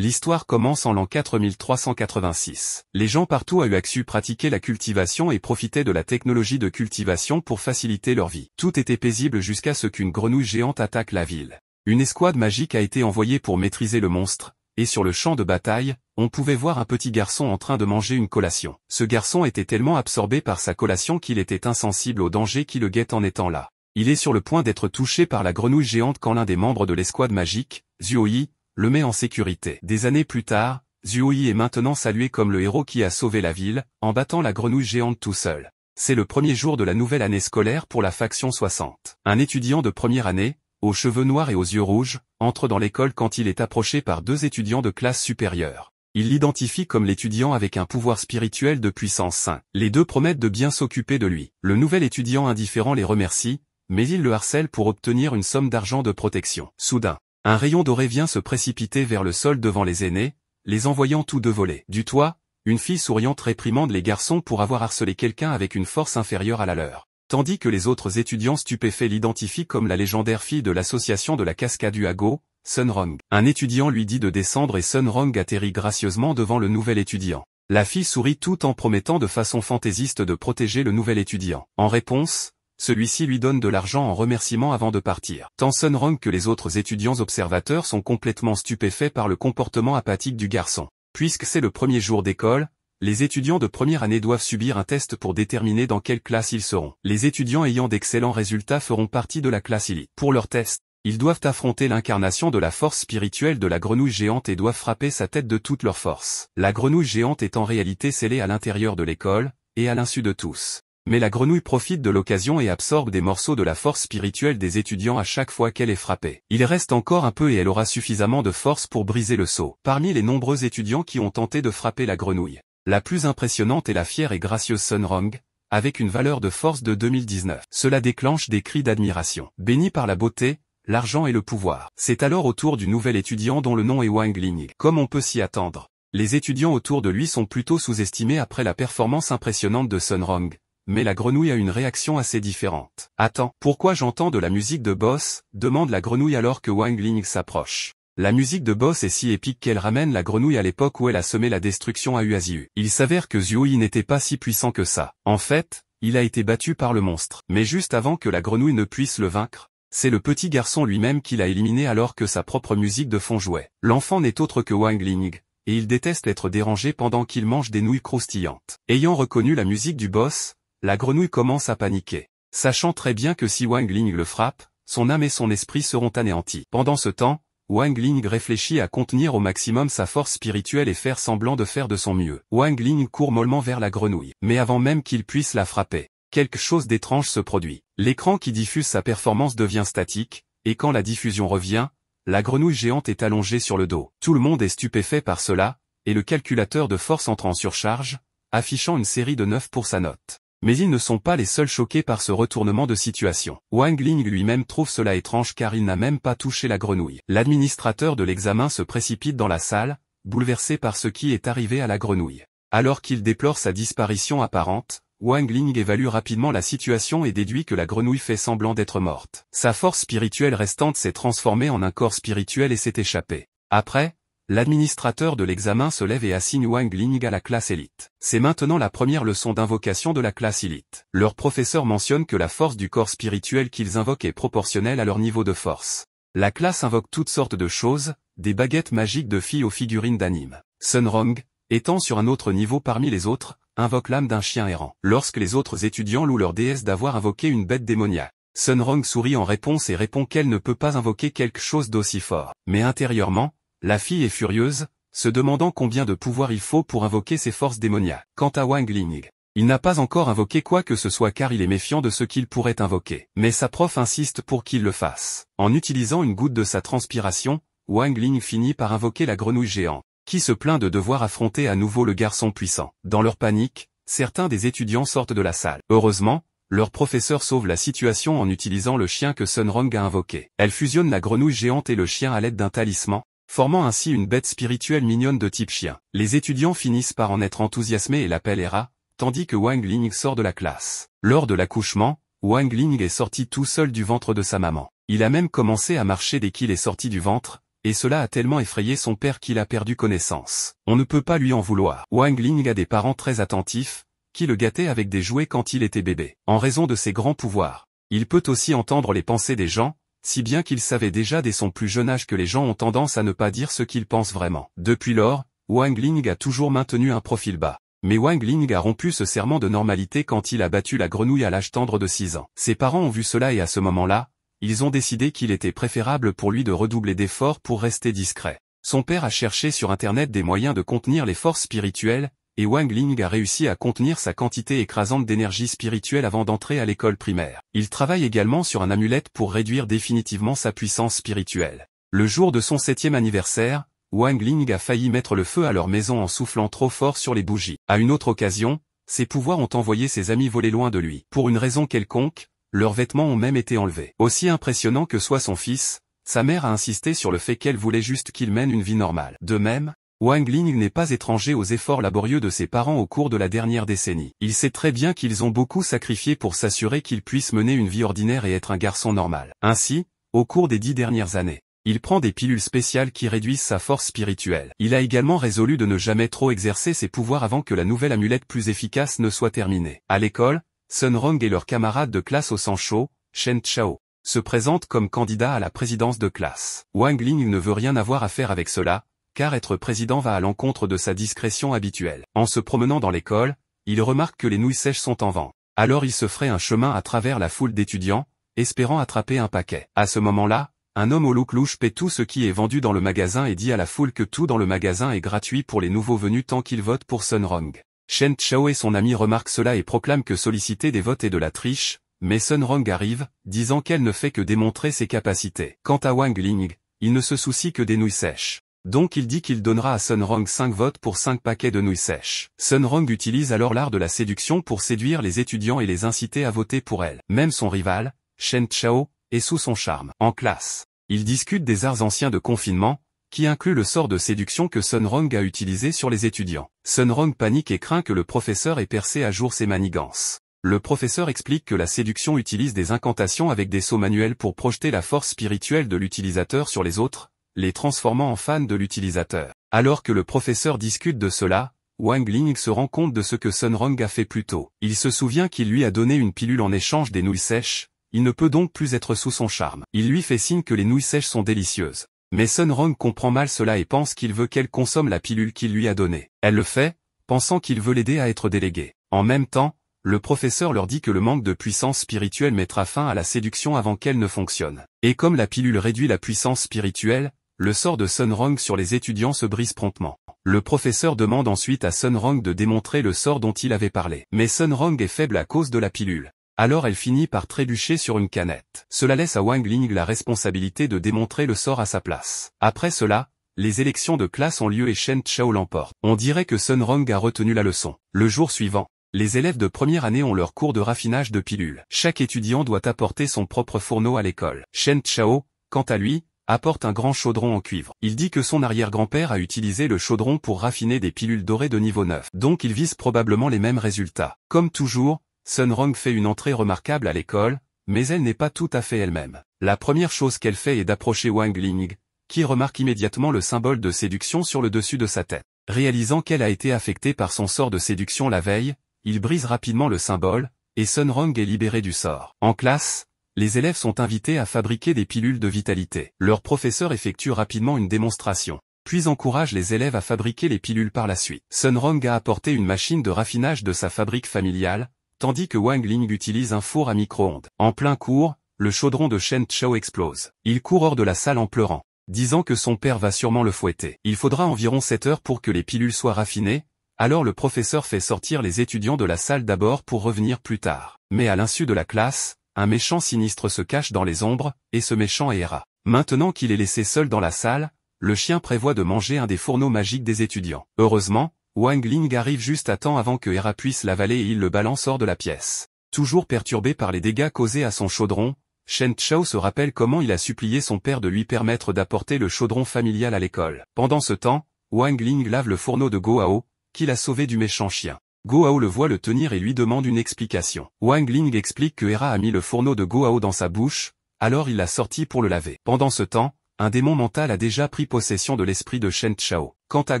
L'histoire commence en l'an 4386. Les gens partout à Uaxu pratiquaient la cultivation et profitaient de la technologie de cultivation pour faciliter leur vie. Tout était paisible jusqu'à ce qu'une grenouille géante attaque la ville. Une escouade magique a été envoyée pour maîtriser le monstre, et sur le champ de bataille, on pouvait voir un petit garçon en train de manger une collation. Ce garçon était tellement absorbé par sa collation qu'il était insensible au danger qui le guette en étant là. Il est sur le point d'être touché par la grenouille géante quand l'un des membres de l'escouade magique, Zuoyi, le met en sécurité. Des années plus tard, Zuoyi est maintenant salué comme le héros qui a sauvé la ville, en battant la grenouille géante tout seul. C'est le premier jour de la nouvelle année scolaire pour la faction 60. Un étudiant de première année, aux cheveux noirs et aux yeux rouges, entre dans l'école quand il est approché par deux étudiants de classe supérieure. Il l'identifie comme l'étudiant avec un pouvoir spirituel de puissance 5. Les deux promettent de bien s'occuper de lui. Le nouvel étudiant indifférent les remercie, mais il le harcèle pour obtenir une somme d'argent de protection. Soudain, un rayon doré vient se précipiter vers le sol devant les aînés, les envoyant tous deux voler. Du toit, une fille souriante réprimande les garçons pour avoir harcelé quelqu'un avec une force inférieure à la leur. Tandis que les autres étudiants stupéfaits l'identifient comme la légendaire fille de l'association de la cascade Uago, Sunrong. Un étudiant lui dit de descendre et Sunrong atterrit gracieusement devant le nouvel étudiant. La fille sourit tout en promettant de façon fantaisiste de protéger le nouvel étudiant. En réponse, celui-ci lui donne de l'argent en remerciement avant de partir. Tant Sunrong que les autres étudiants observateurs sont complètement stupéfaits par le comportement apathique du garçon. Puisque c'est le premier jour d'école, les étudiants de première année doivent subir un test pour déterminer dans quelle classe ils seront. Les étudiants ayant d'excellents résultats feront partie de la classe élite. Pour leur test, ils doivent affronter l'incarnation de la force spirituelle de la grenouille géante et doivent frapper sa tête de toute leur force. La grenouille géante est en réalité scellée à l'intérieur de l'école, et à l'insu de tous. Mais la grenouille profite de l'occasion et absorbe des morceaux de la force spirituelle des étudiants à chaque fois qu'elle est frappée. Il reste encore un peu et elle aura suffisamment de force pour briser le sceau. Parmi les nombreux étudiants qui ont tenté de frapper la grenouille, la plus impressionnante est la fière et gracieuse Sunrong, avec une valeur de force de 2019. Cela déclenche des cris d'admiration. Béni par la beauté, l'argent et le pouvoir. C'est alors au tour du nouvel étudiant dont le nom est Wang Ling. Comme on peut s'y attendre, les étudiants autour de lui sont plutôt sous-estimés après la performance impressionnante de Sunrong. Mais la grenouille a une réaction assez différente. « Attends, pourquoi j'entends de la musique de boss ?» demande la grenouille alors que Wang Ling s'approche. La musique de boss est si épique qu'elle ramène la grenouille à l'époque où elle a semé la destruction à Uaziu. Il s'avère que Zuoyi n'était pas si puissant que ça. En fait, il a été battu par le monstre. Mais juste avant que la grenouille ne puisse le vaincre, c'est le petit garçon lui-même qui l'a éliminé alors que sa propre musique de fond jouait. L'enfant n'est autre que Wang Ling, et il déteste être dérangé pendant qu'il mange des nouilles croustillantes. Ayant reconnu la musique du boss, la grenouille commence à paniquer, sachant très bien que si Wang Ling le frappe, son âme et son esprit seront anéantis. Pendant ce temps, Wang Ling réfléchit à contenir au maximum sa force spirituelle et faire semblant de faire de son mieux. Wang Ling court mollement vers la grenouille. Mais avant même qu'il puisse la frapper, quelque chose d'étrange se produit. L'écran qui diffuse sa performance devient statique, et quand la diffusion revient, la grenouille géante est allongée sur le dos. Tout le monde est stupéfait par cela, et le calculateur de force entre en surcharge, affichant une série de 9 pour sa note. Mais ils ne sont pas les seuls choqués par ce retournement de situation. Wang Ling lui-même trouve cela étrange car il n'a même pas touché la grenouille. L'administrateur de l'examen se précipite dans la salle, bouleversé par ce qui est arrivé à la grenouille. Alors qu'il déplore sa disparition apparente, Wang Ling évalue rapidement la situation et déduit que la grenouille fait semblant d'être morte. Sa force spirituelle restante s'est transformée en un corps spirituel et s'est échappée. Après, l'administrateur de l'examen se lève et assigne Wang Ling à la classe élite. C'est maintenant la première leçon d'invocation de la classe élite. Leur professeur mentionne que la force du corps spirituel qu'ils invoquent est proportionnelle à leur niveau de force. La classe invoque toutes sortes de choses, des baguettes magiques de filles aux figurines d'anime. Sunrong, étant sur un autre niveau parmi les autres, invoque l'âme d'un chien errant. Lorsque les autres étudiants louent leur déesse d'avoir invoqué une bête démoniaque, Sunrong sourit en réponse et répond qu'elle ne peut pas invoquer quelque chose d'aussi fort. Mais intérieurement, la fille est furieuse, se demandant combien de pouvoir il faut pour invoquer ses forces démoniaques. Quant à Wang Ling, il n'a pas encore invoqué quoi que ce soit car il est méfiant de ce qu'il pourrait invoquer. Mais sa prof insiste pour qu'il le fasse. En utilisant une goutte de sa transpiration, Wang Ling finit par invoquer la grenouille géante, qui se plaint de devoir affronter à nouveau le garçon puissant. Dans leur panique, certains des étudiants sortent de la salle. Heureusement, leur professeur sauve la situation en utilisant le chien que Sunrong a invoqué. Elle fusionne la grenouille géante et le chien à l'aide d'un talisman, formant ainsi une bête spirituelle mignonne de type chien. Les étudiants finissent par en être enthousiasmés et l'appellent Hera, tandis que Wang Ling sort de la classe. Lors de l'accouchement, Wang Ling est sorti tout seul du ventre de sa maman. Il a même commencé à marcher dès qu'il est sorti du ventre, et cela a tellement effrayé son père qu'il a perdu connaissance. On ne peut pas lui en vouloir. Wang Ling a des parents très attentifs, qui le gâtaient avec des jouets quand il était bébé. En raison de ses grands pouvoirs, il peut aussi entendre les pensées des gens, si bien qu'il savait déjà dès son plus jeune âge que les gens ont tendance à ne pas dire ce qu'ils pensent vraiment. Depuis lors, Wang Ling a toujours maintenu un profil bas. Mais Wang Ling a rompu ce serment de normalité quand il a battu la grenouille à l'âge tendre de 6 ans. Ses parents ont vu cela et à ce moment-là, ils ont décidé qu'il était préférable pour lui de redoubler d'efforts pour rester discret. Son père a cherché sur Internet des moyens de contenir les forces spirituelles, et Wang Ling a réussi à contenir sa quantité écrasante d'énergie spirituelle avant d'entrer à l'école primaire. Il travaille également sur un amulette pour réduire définitivement sa puissance spirituelle. Le jour de son 7e anniversaire, Wang Ling a failli mettre le feu à leur maison en soufflant trop fort sur les bougies. À une autre occasion, ses pouvoirs ont envoyé ses amis voler loin de lui. Pour une raison quelconque, leurs vêtements ont même été enlevés. Aussi impressionnant que soit son fils, sa mère a insisté sur le fait qu'elle voulait juste qu'il mène une vie normale. De même, Wang Ling n'est pas étranger aux efforts laborieux de ses parents au cours de la dernière décennie. Il sait très bien qu'ils ont beaucoup sacrifié pour s'assurer qu'il puisse mener une vie ordinaire et être un garçon normal. Ainsi, au cours des 10 dernières années, il prend des pilules spéciales qui réduisent sa force spirituelle. Il a également résolu de ne jamais trop exercer ses pouvoirs avant que la nouvelle amulette plus efficace ne soit terminée. À l'école, Sun Rong et leur camarade de classe au sang chaud, Shen Chao, se présentent comme candidats à la présidence de classe. Wang Ling ne veut rien avoir à faire avec cela, car être président va à l'encontre de sa discrétion habituelle. En se promenant dans l'école, il remarque que les nouilles sèches sont en vente. Alors il se ferait un chemin à travers la foule d'étudiants, espérant attraper un paquet. À ce moment-là, un homme au look louche paie tout ce qui est vendu dans le magasin et dit à la foule que tout dans le magasin est gratuit pour les nouveaux venus tant qu'ils votent pour Sun Rong. Shen Chao et son ami remarquent cela et proclament que solliciter des votes est de la triche, mais Sun Rong arrive, disant qu'elle ne fait que démontrer ses capacités. Quant à Wang Ling, il ne se soucie que des nouilles sèches. Donc il dit qu'il donnera à Sun Rong 5 votes pour 5 paquets de nouilles sèches. Sun Rong utilise alors l'art de la séduction pour séduire les étudiants et les inciter à voter pour elle. Même son rival, Shen Chao, est sous son charme. En classe, ils discutent des arts anciens de confinement, qui inclut le sort de séduction que Sun Rong a utilisé sur les étudiants. Sun Rong panique et craint que le professeur ait percé à jour ses manigances. Le professeur explique que la séduction utilise des incantations avec des sauts manuels pour projeter la force spirituelle de l'utilisateur sur les autres, les transformant en fans de l'utilisateur. Alors que le professeur discute de cela, Wang Ling se rend compte de ce que Sun Rong a fait plus tôt. Il se souvient qu'il lui a donné une pilule en échange des nouilles sèches, il ne peut donc plus être sous son charme. Il lui fait signe que les nouilles sèches sont délicieuses. Mais Sun Rong comprend mal cela et pense qu'il veut qu'elle consomme la pilule qu'il lui a donnée. Elle le fait, pensant qu'il veut l'aider à être délégué. En même temps, le professeur leur dit que le manque de puissance spirituelle mettra fin à la séduction avant qu'elle ne fonctionne. Et comme la pilule réduit la puissance spirituelle, le sort de Sun Rong sur les étudiants se brise promptement. Le professeur demande ensuite à Sun Rong de démontrer le sort dont il avait parlé. Mais Sun Rong est faible à cause de la pilule. Alors elle finit par trébucher sur une canette. Cela laisse à Wang Ling la responsabilité de démontrer le sort à sa place. Après cela, les élections de classe ont lieu et Shen Chao l'emporte. On dirait que Sun Rong a retenu la leçon. Le jour suivant, les élèves de première année ont leur cours de raffinage de pilules. Chaque étudiant doit apporter son propre fourneau à l'école. Shen Chao, quant à lui, apporte un grand chaudron en cuivre. Il dit que son arrière-grand-père a utilisé le chaudron pour raffiner des pilules dorées de niveau 9. Donc il vise probablement les mêmes résultats. Comme toujours, Sun Rong fait une entrée remarquable à l'école, mais elle n'est pas tout à fait elle-même. La première chose qu'elle fait est d'approcher Wang Ling, qui remarque immédiatement le symbole de séduction sur le dessus de sa tête. Réalisant qu'elle a été affectée par son sort de séduction la veille, il brise rapidement le symbole, et Sun Rong est libéré du sort. En classe, les élèves sont invités à fabriquer des pilules de vitalité. Leur professeur effectue rapidement une démonstration, puis encourage les élèves à fabriquer les pilules par la suite. Sun Rong a apporté une machine de raffinage de sa fabrique familiale, tandis que Wang Ling utilise un four à micro-ondes. En plein cours, le chaudron de Shen Chao explose. Il court hors de la salle en pleurant, disant que son père va sûrement le fouetter. Il faudra environ 7 heures pour que les pilules soient raffinées, alors le professeur fait sortir les étudiants de la salle d'abord pour revenir plus tard. Mais à l'insu de la classe, un méchant sinistre se cache dans les ombres, et ce méchant est Hera. Maintenant qu'il est laissé seul dans la salle, le chien prévoit de manger un des fourneaux magiques des étudiants. Heureusement, Wang Ling arrive juste à temps avant que Hera puisse l'avaler et il le balance hors de la pièce. Toujours perturbé par les dégâts causés à son chaudron, Shen Chao se rappelle comment il a supplié son père de lui permettre d'apporter le chaudron familial à l'école. Pendant ce temps, Wang Ling lave le fourneau de Gohao, qu'il a sauvé du méchant chien. Gohao le voit le tenir et lui demande une explication. Wang Ling explique que Hera a mis le fourneau de Gohao dans sa bouche, alors il l'a sorti pour le laver. Pendant ce temps, un démon mental a déjà pris possession de l'esprit de Shen Chao. Quant à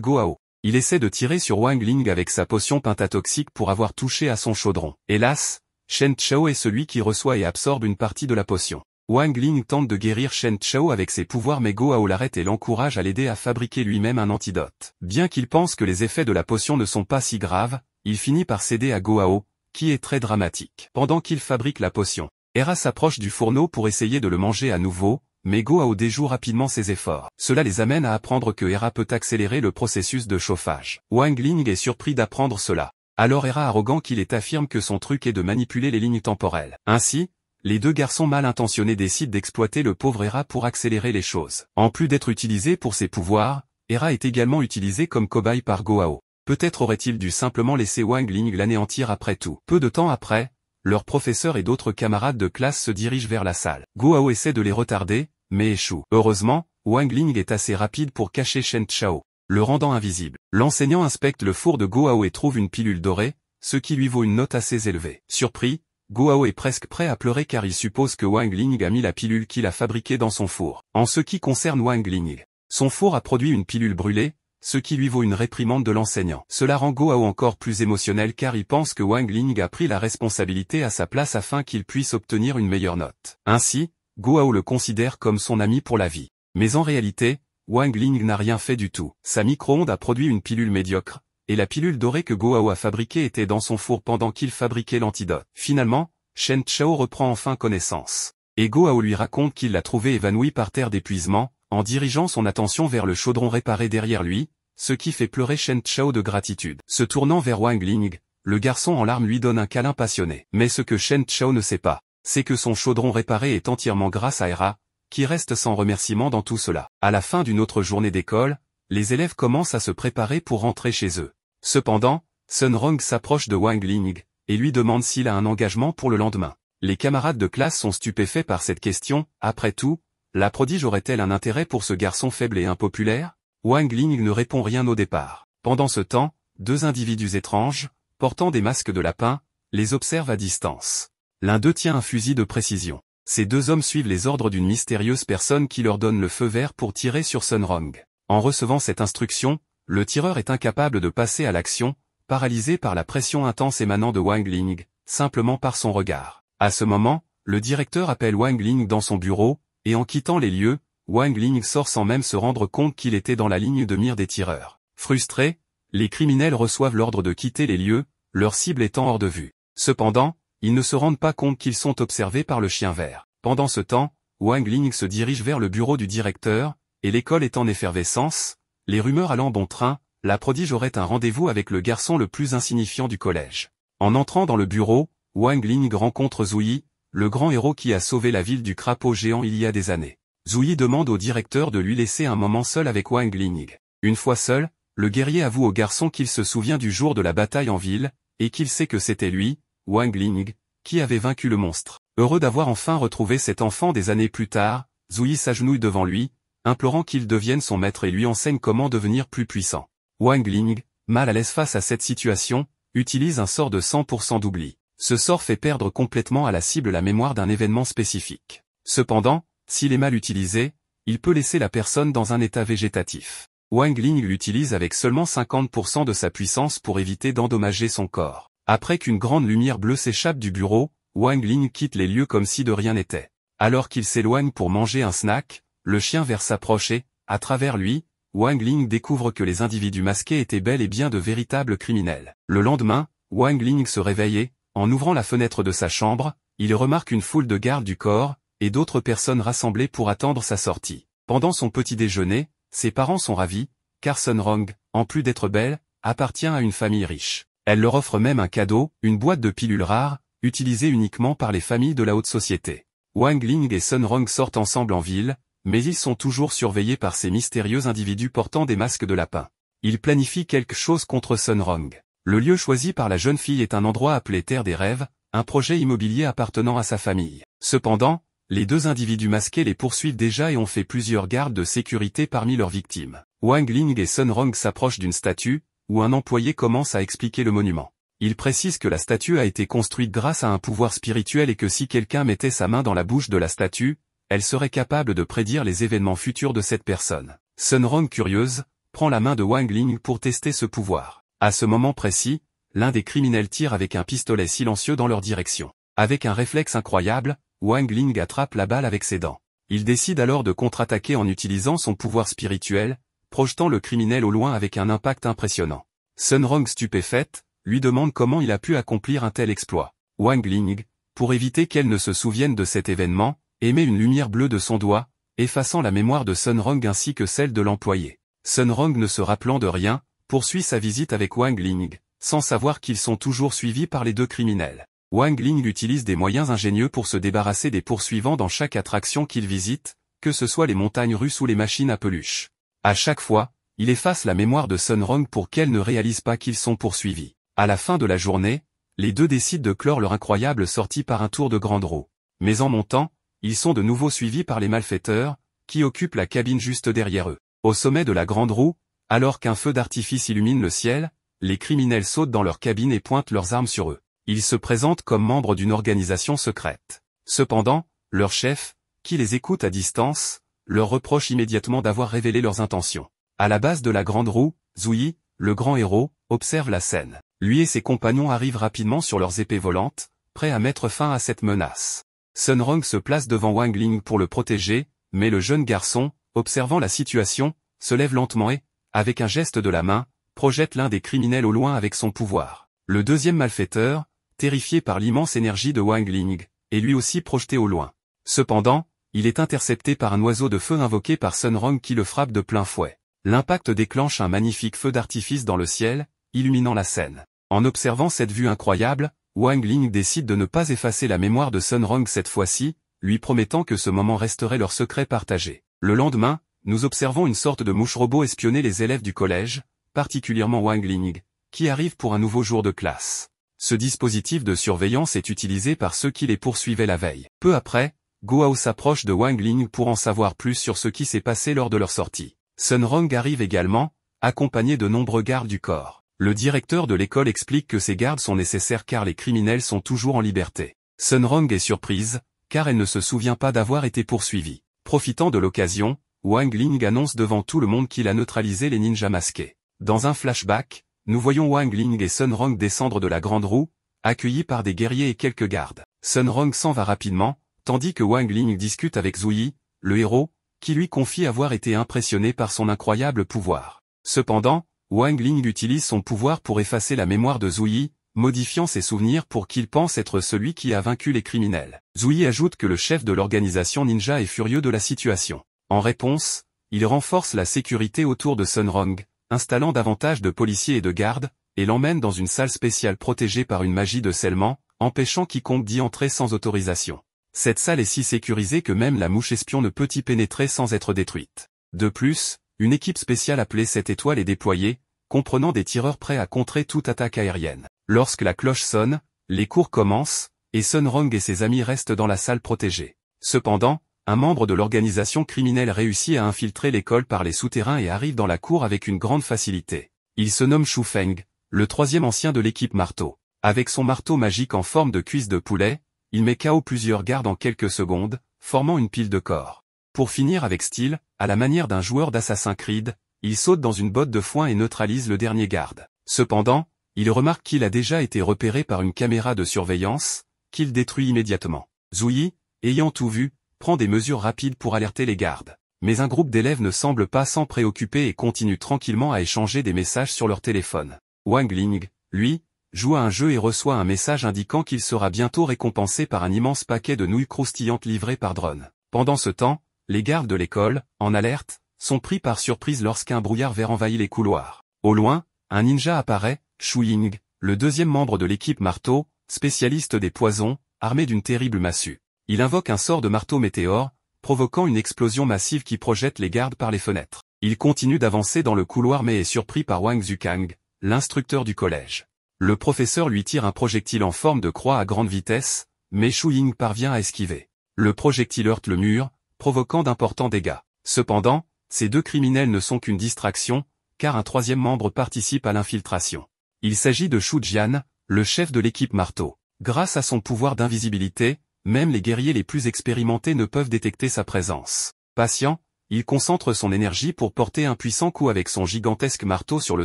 Gohao, il essaie de tirer sur Wang Ling avec sa potion pentatoxique pour avoir touché à son chaudron. Hélas, Shen Chao est celui qui reçoit et absorbe une partie de la potion. Wang Ling tente de guérir Shen Chao avec ses pouvoirs mais Gohao l'arrête et l'encourage à l'aider à fabriquer lui-même un antidote. Bien qu'il pense que les effets de la potion ne sont pas si graves, il finit par céder à Gohao, qui est très dramatique. Pendant qu'il fabrique la potion, Hera s'approche du fourneau pour essayer de le manger à nouveau, mais Gohao déjoue rapidement ses efforts. Cela les amène à apprendre que Hera peut accélérer le processus de chauffage. Wang Ling est surpris d'apprendre cela. Alors Hera arrogant qu'il affirme que son truc est de manipuler les lignes temporelles. Ainsi, les deux garçons mal intentionnés décident d'exploiter le pauvre Hera pour accélérer les choses. En plus d'être utilisé pour ses pouvoirs, Hera est également utilisé comme cobaye par Gohao. Peut-être aurait-il dû simplement laisser Wang Ling l'anéantir après tout. Peu de temps après, leur professeur et d'autres camarades de classe se dirigent vers la salle. Gohao essaie de les retarder, mais échoue. Heureusement, Wang Ling est assez rapide pour cacher Shen Chao, le rendant invisible. L'enseignant inspecte le four de Gohao et trouve une pilule dorée, ce qui lui vaut une note assez élevée. Surpris, Gohao est presque prêt à pleurer car il suppose que Wang Ling a mis la pilule qu'il a fabriquée dans son four. En ce qui concerne Wang Ling, son four a produit une pilule brûlée, ce qui lui vaut une réprimande de l'enseignant. Cela rend Gohao encore plus émotionnel car il pense que Wang Ling a pris la responsabilité à sa place afin qu'il puisse obtenir une meilleure note. Ainsi, Gohao le considère comme son ami pour la vie. Mais en réalité, Wang Ling n'a rien fait du tout. Sa micro-onde a produit une pilule médiocre, et la pilule dorée que Gohao a fabriquée était dans son four pendant qu'il fabriquait l'antidote. Finalement, Shen Chao reprend enfin connaissance. Et Gohao lui raconte qu'il l'a trouvé évanoui par terre d'épuisement, en dirigeant son attention vers le chaudron réparé derrière lui, ce qui fait pleurer Shen Chao de gratitude. Se tournant vers Wang Ling, le garçon en larmes lui donne un câlin passionné. Mais ce que Shen Chao ne sait pas, c'est que son chaudron réparé est entièrement grâce à Hera, qui reste sans remerciement dans tout cela. À la fin d'une autre journée d'école, les élèves commencent à se préparer pour rentrer chez eux. Cependant, Sun Rong s'approche de Wang Ling, et lui demande s'il a un engagement pour le lendemain. Les camarades de classe sont stupéfaits par cette question. Après tout, la prodige aurait-elle un intérêt pour ce garçon faible et impopulaire? Wang Ling ne répond rien au départ. Pendant ce temps, deux individus étranges, portant des masques de lapin, les observent à distance. L'un d'eux tient un fusil de précision. Ces deux hommes suivent les ordres d'une mystérieuse personne qui leur donne le feu vert pour tirer sur Sun Rong. En recevant cette instruction, le tireur est incapable de passer à l'action, paralysé par la pression intense émanant de Wang Ling, simplement par son regard. À ce moment, le directeur appelle Wang Ling dans son bureau, et en quittant les lieux, Wang Ling sort sans même se rendre compte qu'il était dans la ligne de mire des tireurs. Frustrés, les criminels reçoivent l'ordre de quitter les lieux, leur cible étant hors de vue. Cependant, ils ne se rendent pas compte qu'ils sont observés par le chien vert. Pendant ce temps, Wang Ling se dirige vers le bureau du directeur, et l'école est en effervescence, les rumeurs allant bon train, la prodige aurait un rendez-vous avec le garçon le plus insignifiant du collège. En entrant dans le bureau, Wang Ling rencontre Zouyi, le grand héros qui a sauvé la ville du crapaud géant il y a des années. Zouyi demande au directeur de lui laisser un moment seul avec Wang Ling. Une fois seul, le guerrier avoue au garçon qu'il se souvient du jour de la bataille en ville, et qu'il sait que c'était lui, Wang Ling, qui avait vaincu le monstre. Heureux d'avoir enfin retrouvé cet enfant des années plus tard, Zouyi s'agenouille devant lui, implorant qu'il devienne son maître et lui enseigne comment devenir plus puissant. Wang Ling, mal à l'aise face à cette situation, utilise un sort de 100% d'oubli. Ce sort fait perdre complètement à la cible la mémoire d'un événement spécifique. Cependant, s'il est mal utilisé, il peut laisser la personne dans un état végétatif. Wang Ling l'utilise avec seulement 50% de sa puissance pour éviter d'endommager son corps. Après qu'une grande lumière bleue s'échappe du bureau, Wang Ling quitte les lieux comme si de rien n'était. Alors qu'il s'éloigne pour manger un snack, le chien vert s'approche et, à travers lui, Wang Ling découvre que les individus masqués étaient bel et bien de véritables criminels. Le lendemain, Wang Ling se réveille et, en ouvrant la fenêtre de sa chambre, il remarque une foule de gardes du corps, et d'autres personnes rassemblées pour attendre sa sortie. Pendant son petit déjeuner, ses parents sont ravis, car Sun Rong, en plus d'être belle, appartient à une famille riche. Elle leur offre même un cadeau, une boîte de pilules rares, utilisée uniquement par les familles de la haute société. Wang Ling et Sun Rong sortent ensemble en ville, mais ils sont toujours surveillés par ces mystérieux individus portant des masques de lapin. Ils planifient quelque chose contre Sun Rong. Le lieu choisi par la jeune fille est un endroit appelé Terre des Rêves, un projet immobilier appartenant à sa famille. Cependant, les deux individus masqués les poursuivent déjà et ont fait plusieurs gardes de sécurité parmi leurs victimes. Wang Ling et Sun Rong s'approchent d'une statue, où un employé commence à expliquer le monument. Il précise que la statue a été construite grâce à un pouvoir spirituel et que si quelqu'un mettait sa main dans la bouche de la statue, elle serait capable de prédire les événements futurs de cette personne. Sun Rong, curieuse, prend la main de Wang Ling pour tester ce pouvoir. À ce moment précis, l'un des criminels tire avec un pistolet silencieux dans leur direction. Avec un réflexe incroyable, Wang Ling attrape la balle avec ses dents. Il décide alors de contre-attaquer en utilisant son pouvoir spirituel, projetant le criminel au loin avec un impact impressionnant. Sun Rong, stupéfaite, lui demande comment il a pu accomplir un tel exploit. Wang Ling, pour éviter qu'elle ne se souvienne de cet événement, émet une lumière bleue de son doigt, effaçant la mémoire de Sun Rong ainsi que celle de l'employé. Sun Rong, ne se rappelant de rien, poursuit sa visite avec Wang Ling, sans savoir qu'ils sont toujours suivis par les deux criminels. Wang Ling utilise des moyens ingénieux pour se débarrasser des poursuivants dans chaque attraction qu'il visite, que ce soit les montagnes russes ou les machines à peluche. À chaque fois, il efface la mémoire de Sun Rong pour qu'elle ne réalise pas qu'ils sont poursuivis. À la fin de la journée, les deux décident de clore leur incroyable sortie par un tour de grande roue. Mais en montant, ils sont de nouveau suivis par les malfaiteurs, qui occupent la cabine juste derrière eux. Au sommet de la grande roue, alors qu'un feu d'artifice illumine le ciel, les criminels sautent dans leur cabine et pointent leurs armes sur eux. Ils se présentent comme membres d'une organisation secrète. Cependant, leur chef, qui les écoute à distance, leur reproche immédiatement d'avoir révélé leurs intentions. À la base de la grande roue, Zhuyi, le grand héros, observe la scène. Lui et ses compagnons arrivent rapidement sur leurs épées volantes, prêts à mettre fin à cette menace. Sun Rong se place devant Wang Ling pour le protéger, mais le jeune garçon, observant la situation, se lève lentement et, avec un geste de la main, projette l'un des criminels au loin avec son pouvoir. Le deuxième malfaiteur, terrifié par l'immense énergie de Wang Ling, est lui aussi projeté au loin. Cependant, il est intercepté par un oiseau de feu invoqué par Sun Rong qui le frappe de plein fouet. L'impact déclenche un magnifique feu d'artifice dans le ciel, illuminant la scène. En observant cette vue incroyable, Wang Ling décide de ne pas effacer la mémoire de Sun Rong cette fois-ci, lui promettant que ce moment resterait leur secret partagé. Le lendemain, nous observons une sorte de mouche robot espionner les élèves du collège, particulièrement Wang Ling, qui arrive pour un nouveau jour de classe. Ce dispositif de surveillance est utilisé par ceux qui les poursuivaient la veille. Peu après, Guo s'approche de Wang Ling pour en savoir plus sur ce qui s'est passé lors de leur sortie. Sun Rong arrive également, accompagné de nombreux gardes du corps. Le directeur de l'école explique que ces gardes sont nécessaires car les criminels sont toujours en liberté. Sun Rong est surprise, car elle ne se souvient pas d'avoir été poursuivie. Profitant de l'occasion, Wang Ling annonce devant tout le monde qu'il a neutralisé les ninjas masqués. Dans un flashback, nous voyons Wang Ling et Sun Rong descendre de la grande roue, accueillis par des guerriers et quelques gardes. Sun Rong s'en va rapidement, tandis que Wang Ling discute avec Zhuyi, le héros, qui lui confie avoir été impressionné par son incroyable pouvoir. Cependant, Wang Ling utilise son pouvoir pour effacer la mémoire de Zhuyi, modifiant ses souvenirs pour qu'il pense être celui qui a vaincu les criminels. Zhuyi ajoute que le chef de l'organisation ninja est furieux de la situation. En réponse, il renforce la sécurité autour de Sun Rong, installant davantage de policiers et de gardes, et l'emmène dans une salle spéciale protégée par une magie de scellement, empêchant quiconque d'y entrer sans autorisation. Cette salle est si sécurisée que même la mouche espion ne peut y pénétrer sans être détruite. De plus, une équipe spéciale appelée 7 étoiles est déployée, comprenant des tireurs prêts à contrer toute attaque aérienne. Lorsque la cloche sonne, les cours commencent, et Sun Rong et ses amis restent dans la salle protégée. Cependant, un membre de l'organisation criminelle réussit à infiltrer l'école par les souterrains et arrive dans la cour avec une grande facilité. Il se nomme Shu Feng, le troisième ancien de l'équipe marteau. Avec son marteau magique en forme de cuisse de poulet, il met KO plusieurs gardes en quelques secondes, formant une pile de corps. Pour finir avec style, à la manière d'un joueur d'Assassin's Creed, il saute dans une botte de foin et neutralise le dernier garde. Cependant, il remarque qu'il a déjà été repéré par une caméra de surveillance, qu'il détruit immédiatement. Zhuyi, ayant tout vu, prend des mesures rapides pour alerter les gardes. Mais un groupe d'élèves ne semble pas s'en préoccuper et continue tranquillement à échanger des messages sur leur téléphone. Wang Ling, lui, joue à un jeu et reçoit un message indiquant qu'il sera bientôt récompensé par un immense paquet de nouilles croustillantes livrées par drone. Pendant ce temps, les gardes de l'école, en alerte, sont pris par surprise lorsqu'un brouillard vert envahit les couloirs. Au loin, un ninja apparaît, Shu Ying, le deuxième membre de l'équipe marteau, spécialiste des poisons, armé d'une terrible massue. Il invoque un sort de marteau météore, provoquant une explosion massive qui projette les gardes par les fenêtres. Il continue d'avancer dans le couloir mais est surpris par Wang Zukang, l'instructeur du collège. Le professeur lui tire un projectile en forme de croix à grande vitesse, mais Shu Ying parvient à esquiver. Le projectile heurte le mur, provoquant d'importants dégâts. Cependant, ces deux criminels ne sont qu'une distraction, car un troisième membre participe à l'infiltration. Il s'agit de Shu Jian, le chef de l'équipe marteau. Grâce à son pouvoir d'invisibilité, même les guerriers les plus expérimentés ne peuvent détecter sa présence. Patient, il concentre son énergie pour porter un puissant coup avec son gigantesque marteau sur le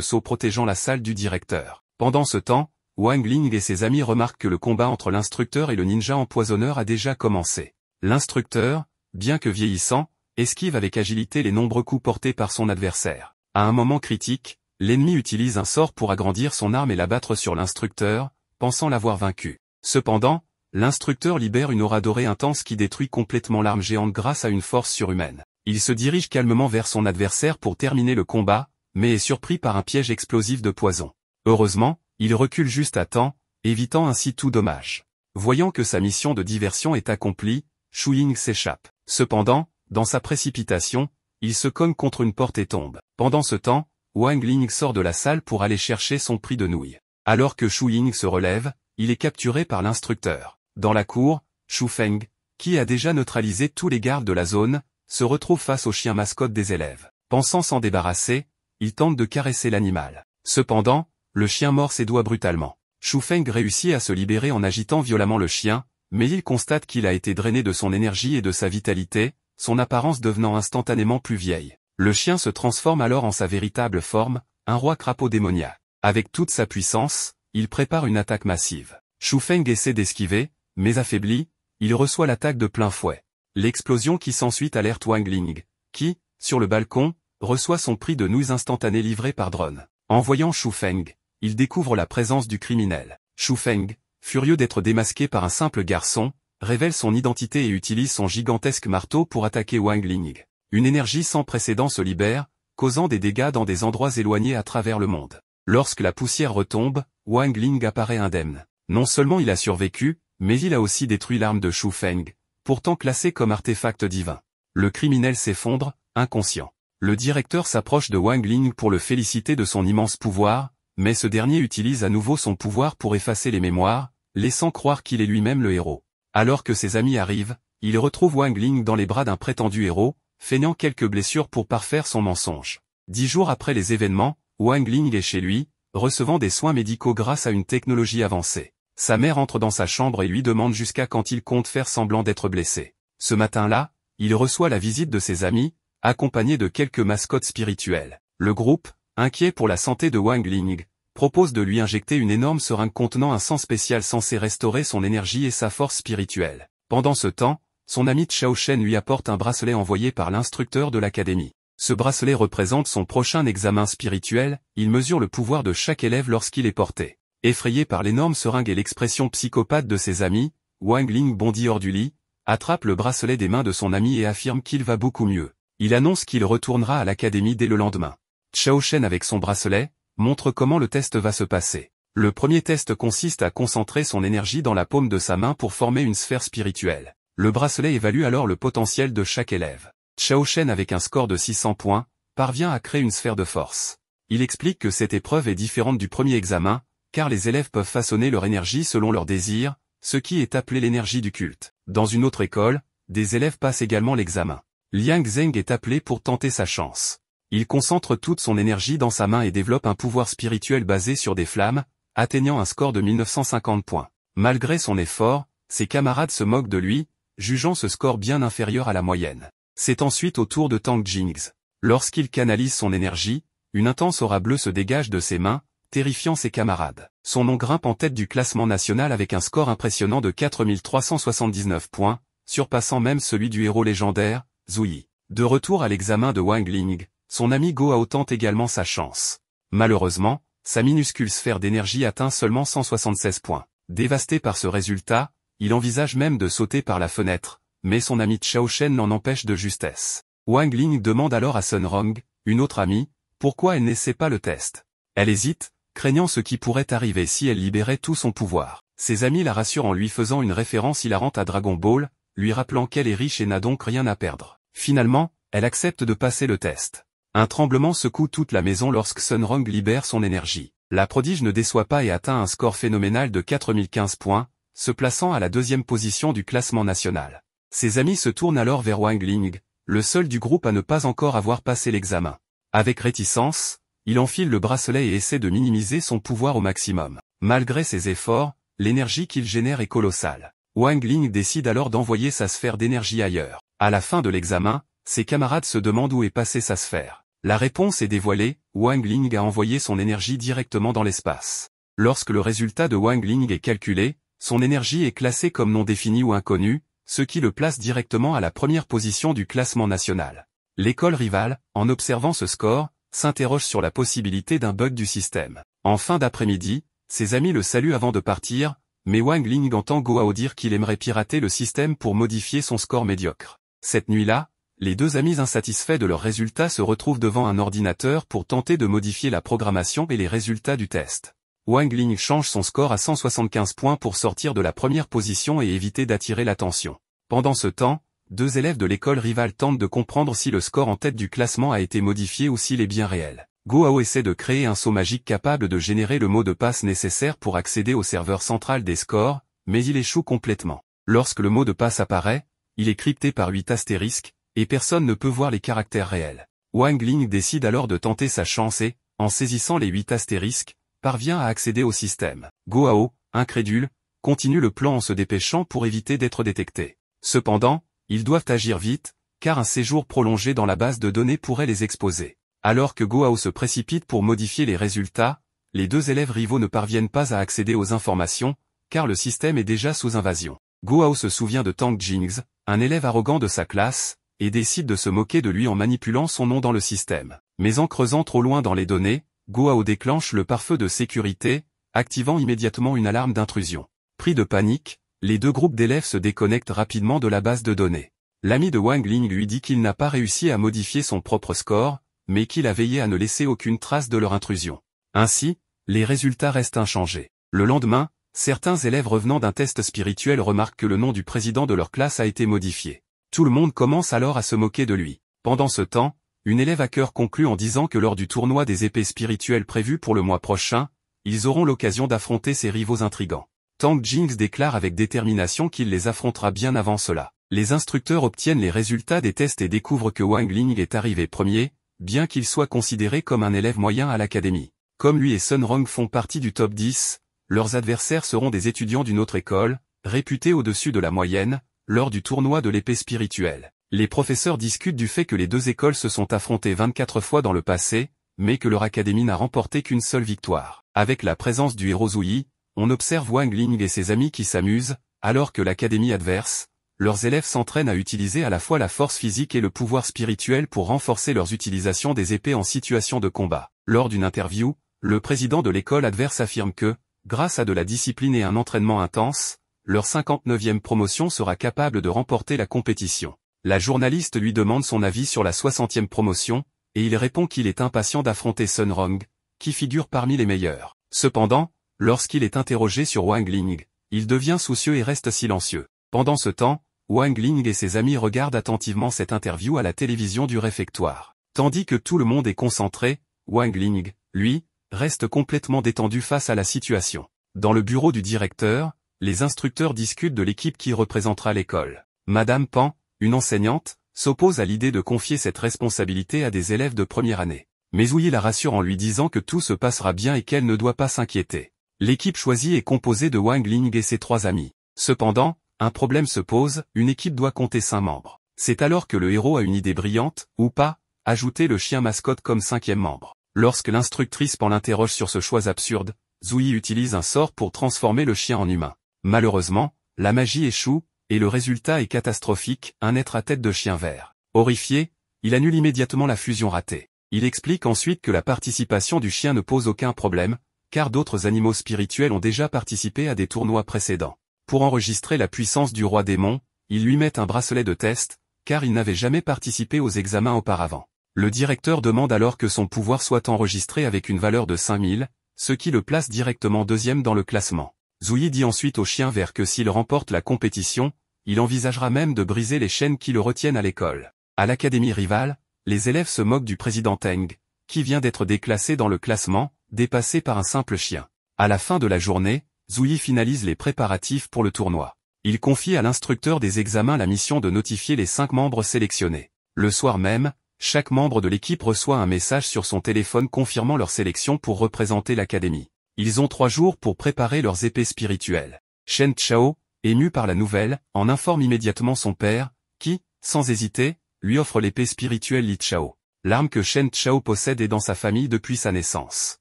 sceau protégeant la salle du directeur. Pendant ce temps, Wang Ling et ses amis remarquent que le combat entre l'instructeur et le ninja empoisonneur a déjà commencé. L'instructeur, bien que vieillissant, esquive avec agilité les nombreux coups portés par son adversaire. À un moment critique, l'ennemi utilise un sort pour agrandir son arme et l'abattre sur l'instructeur, pensant l'avoir vaincu. Cependant, l'instructeur libère une aura dorée intense qui détruit complètement l'arme géante grâce à une force surhumaine. Il se dirige calmement vers son adversaire pour terminer le combat, mais est surpris par un piège explosif de poison. Heureusement, il recule juste à temps, évitant ainsi tout dommage. Voyant que sa mission de diversion est accomplie, Shu Ying s'échappe. Cependant, dans sa précipitation, il se cogne contre une porte et tombe. Pendant ce temps, Wang Ling sort de la salle pour aller chercher son prix de nouilles. Alors que Shu Ying se relève, il est capturé par l'instructeur. Dans la cour, Shu Feng, qui a déjà neutralisé tous les gardes de la zone, se retrouve face au chien mascotte des élèves. Pensant s'en débarrasser, il tente de caresser l'animal. Cependant, le chien mord ses doigts brutalement. Shu Feng réussit à se libérer en agitant violemment le chien, mais il constate qu'il a été drainé de son énergie et de sa vitalité, son apparence devenant instantanément plus vieille. Le chien se transforme alors en sa véritable forme, un roi crapaud démoniaque. Avec toute sa puissance, il prépare une attaque massive. Shu Feng essaie d'esquiver, mais affaibli, il reçoit l'attaque de plein fouet. L'explosion qui s'ensuit alerte Wang Ling, qui, sur le balcon, reçoit son prix de nouilles instantanées livré par drone. En voyant Shu Feng, il découvre la présence du criminel. Shu Feng, furieux d'être démasqué par un simple garçon, révèle son identité et utilise son gigantesque marteau pour attaquer Wang Ling. Une énergie sans précédent se libère, causant des dégâts dans des endroits éloignés à travers le monde. Lorsque la poussière retombe, Wang Ling apparaît indemne. Non seulement il a survécu, mais il a aussi détruit l'arme de Shu Feng, pourtant classée comme artefact divin. Le criminel s'effondre, inconscient. Le directeur s'approche de Wang Ling pour le féliciter de son immense pouvoir, mais ce dernier utilise à nouveau son pouvoir pour effacer les mémoires, laissant croire qu'il est lui-même le héros. Alors que ses amis arrivent, il retrouve Wang Ling dans les bras d'un prétendu héros, feignant quelques blessures pour parfaire son mensonge. 10 jours après les événements, Wang Ling est chez lui, recevant des soins médicaux grâce à une technologie avancée. Sa mère entre dans sa chambre et lui demande jusqu'à quand il compte faire semblant d'être blessé. Ce matin-là, il reçoit la visite de ses amis, accompagné de quelques mascottes spirituelles. Le groupe, inquiet pour la santé de Wang Ling, propose de lui injecter une énorme seringue contenant un sang spécial censé restaurer son énergie et sa force spirituelle. Pendant ce temps, son ami Chao Shen lui apporte un bracelet envoyé par l'instructeur de l'académie. Ce bracelet représente son prochain examen spirituel, il mesure le pouvoir de chaque élève lorsqu'il est porté. Effrayé par l'énorme seringue et l'expression psychopathe de ses amis, Wang Ling bondit hors du lit, attrape le bracelet des mains de son ami et affirme qu'il va beaucoup mieux. Il annonce qu'il retournera à l'académie dès le lendemain. Chao Shen avec son bracelet, montre comment le test va se passer. Le premier test consiste à concentrer son énergie dans la paume de sa main pour former une sphère spirituelle. Le bracelet évalue alors le potentiel de chaque élève. Chao Shen avec un score de 600 points, parvient à créer une sphère de force. Il explique que cette épreuve est différente du premier examen, car les élèves peuvent façonner leur énergie selon leurs désirs, ce qui est appelé l'énergie du culte. Dans une autre école, des élèves passent également l'examen. Liang Zheng est appelé pour tenter sa chance. Il concentre toute son énergie dans sa main et développe un pouvoir spirituel basé sur des flammes, atteignant un score de 1950 points. Malgré son effort, ses camarades se moquent de lui, jugeant ce score bien inférieur à la moyenne. C'est ensuite au tour de Tang Jingzi. Lorsqu'il canalise son énergie, une intense aura bleue se dégage de ses mains, terrifiant ses camarades. Son nom grimpe en tête du classement national avec un score impressionnant de 4379 points, surpassant même celui du héros légendaire, Zhu Yi. De retour à l'examen de Wang Ling, son ami Gohao tente également sa chance. Malheureusement, sa minuscule sphère d'énergie atteint seulement 176 points. Dévasté par ce résultat, il envisage même de sauter par la fenêtre, mais son ami Chao Shen l'en empêche de justesse. Wang Ling demande alors à Sun Rong, une autre amie, pourquoi elle n'essaie pas le test. Elle hésite, craignant ce qui pourrait arriver si elle libérait tout son pouvoir. Ses amis la rassurent en lui faisant une référence hilarante à Dragon Ball, lui rappelant qu'elle est riche et n'a donc rien à perdre. Finalement, elle accepte de passer le test. Un tremblement secoue toute la maison lorsque Sun Rong libère son énergie. La prodige ne déçoit pas et atteint un score phénoménal de 4015 points, se plaçant à la 2e position du classement national. Ses amis se tournent alors vers Wang Ling, le seul du groupe à ne pas encore avoir passé l'examen. Avec réticence, il enfile le bracelet et essaie de minimiser son pouvoir au maximum. Malgré ses efforts, l'énergie qu'il génère est colossale. Wang Ling décide alors d'envoyer sa sphère d'énergie ailleurs. À la fin de l'examen, ses camarades se demandent où est passée sa sphère. La réponse est dévoilée, Wang Ling a envoyé son énergie directement dans l'espace. Lorsque le résultat de Wang Ling est calculé, son énergie est classée comme non définie ou inconnue, ce qui le place directement à la première position du classement national. L'école rivale, en observant ce score, s'interroge sur la possibilité d'un bug du système. En fin d'après-midi, ses amis le saluent avant de partir, mais Wang Ling entend Gohao dire qu'il aimerait pirater le système pour modifier son score médiocre. Cette nuit-là, les deux amis insatisfaits de leurs résultats se retrouvent devant un ordinateur pour tenter de modifier la programmation et les résultats du test. Wang Ling change son score à 175 points pour sortir de la première position et éviter d'attirer l'attention. Pendant ce temps, deux élèves de l'école rivale tentent de comprendre si le score en tête du classement a été modifié ou s'il est bien réel. Gohao essaie de créer un sceau magique capable de générer le mot de passe nécessaire pour accéder au serveur central des scores, mais il échoue complètement. Lorsque le mot de passe apparaît, il est crypté par 8 astérisques, et personne ne peut voir les caractères réels. Wang Ling décide alors de tenter sa chance et, en saisissant les 8 astérisques, parvient à accéder au système. Gohao, incrédule, continue le plan en se dépêchant pour éviter d'être détecté. Cependant, ils doivent agir vite, car un séjour prolongé dans la base de données pourrait les exposer. Alors que Gohao se précipite pour modifier les résultats, les deux élèves rivaux ne parviennent pas à accéder aux informations, car le système est déjà sous invasion. Gohao se souvient de Tang Jingz, un élève arrogant de sa classe, et décide de se moquer de lui en manipulant son nom dans le système. Mais en creusant trop loin dans les données, Gohao déclenche le pare-feu de sécurité, activant immédiatement une alarme d'intrusion. Pris de panique, les deux groupes d'élèves se déconnectent rapidement de la base de données. L'ami de Wang Ling lui dit qu'il n'a pas réussi à modifier son propre score, mais qu'il a veillé à ne laisser aucune trace de leur intrusion. Ainsi, les résultats restent inchangés. Le lendemain, certains élèves revenant d'un test spirituel remarquent que le nom du président de leur classe a été modifié. Tout le monde commence alors à se moquer de lui. Pendant ce temps, une élève hacker conclut en disant que lors du tournoi des épées spirituelles prévu pour le mois prochain, ils auront l'occasion d'affronter ses rivaux intrigants. Tang Jingz déclare avec détermination qu'il les affrontera bien avant cela. Les instructeurs obtiennent les résultats des tests et découvrent que Wang Ling est arrivé premier, bien qu'il soit considéré comme un élève moyen à l'académie. Comme lui et Sun Rong font partie du top 10, leurs adversaires seront des étudiants d'une autre école, réputés au-dessus de la moyenne, lors du tournoi de l'épée spirituelle. Les professeurs discutent du fait que les deux écoles se sont affrontées 24 fois dans le passé, mais que leur académie n'a remporté qu'une seule victoire. Avec la présence du héros Zouyi, on observe Wang Ling et ses amis qui s'amusent, alors que l'académie adverse, leurs élèves s'entraînent à utiliser à la fois la force physique et le pouvoir spirituel pour renforcer leurs utilisations des épées en situation de combat. Lors d'une interview, le président de l'école adverse affirme que, grâce à de la discipline et un entraînement intense, leur 59e promotion sera capable de remporter la compétition. La journaliste lui demande son avis sur la 60e promotion, et il répond qu'il est impatient d'affronter Sun Rong, qui figure parmi les meilleurs. Cependant, lorsqu'il est interrogé sur Wang Ling, il devient soucieux et reste silencieux. Pendant ce temps, Wang Ling et ses amis regardent attentivement cette interview à la télévision du réfectoire. Tandis que tout le monde est concentré, Wang Ling, lui, reste complètement détendu face à la situation. Dans le bureau du directeur, les instructeurs discutent de l'équipe qui représentera l'école. Madame Pan, une enseignante, s'oppose à l'idée de confier cette responsabilité à des élèves de première année. Mais Zouyi la rassure en lui disant que tout se passera bien et qu'elle ne doit pas s'inquiéter. L'équipe choisie est composée de Wang Ling et ses 3 amis. Cependant, un problème se pose, une équipe doit compter 5 membres. C'est alors que le héros a une idée brillante, ou pas, ajouter le chien mascotte comme 5e membre. Lorsque l'instructrice Pan l'interroge sur ce choix absurde, Zouyi utilise un sort pour transformer le chien en humain. Malheureusement, la magie échoue, et le résultat est catastrophique, un être à tête de chien vert. Horrifié, il annule immédiatement la fusion ratée. Il explique ensuite que la participation du chien ne pose aucun problème, car d'autres animaux spirituels ont déjà participé à des tournois précédents. Pour enregistrer la puissance du roi démon, ils lui mettent un bracelet de test, car il n'avait jamais participé aux examens auparavant. Le directeur demande alors que son pouvoir soit enregistré avec une valeur de 5000, ce qui le place directement 2e dans le classement. Zouyi dit ensuite au chien vert que s'il remporte la compétition, il envisagera même de briser les chaînes qui le retiennent à l'école. À l'académie rivale, les élèves se moquent du président Teng, qui vient d'être déclassé dans le classement, dépassé par un simple chien. À la fin de la journée, Zouyi finalise les préparatifs pour le tournoi. Il confie à l'instructeur des examens la mission de notifier les 5 membres sélectionnés. Le soir même, chaque membre de l'équipe reçoit un message sur son téléphone confirmant leur sélection pour représenter l'académie. Ils ont 3 jours pour préparer leurs épées spirituelles. Shen Chao, ému par la nouvelle, en informe immédiatement son père, qui, sans hésiter, lui offre l'épée spirituelle Li Chao. L'arme que Shen Chao possède est dans sa famille depuis sa naissance.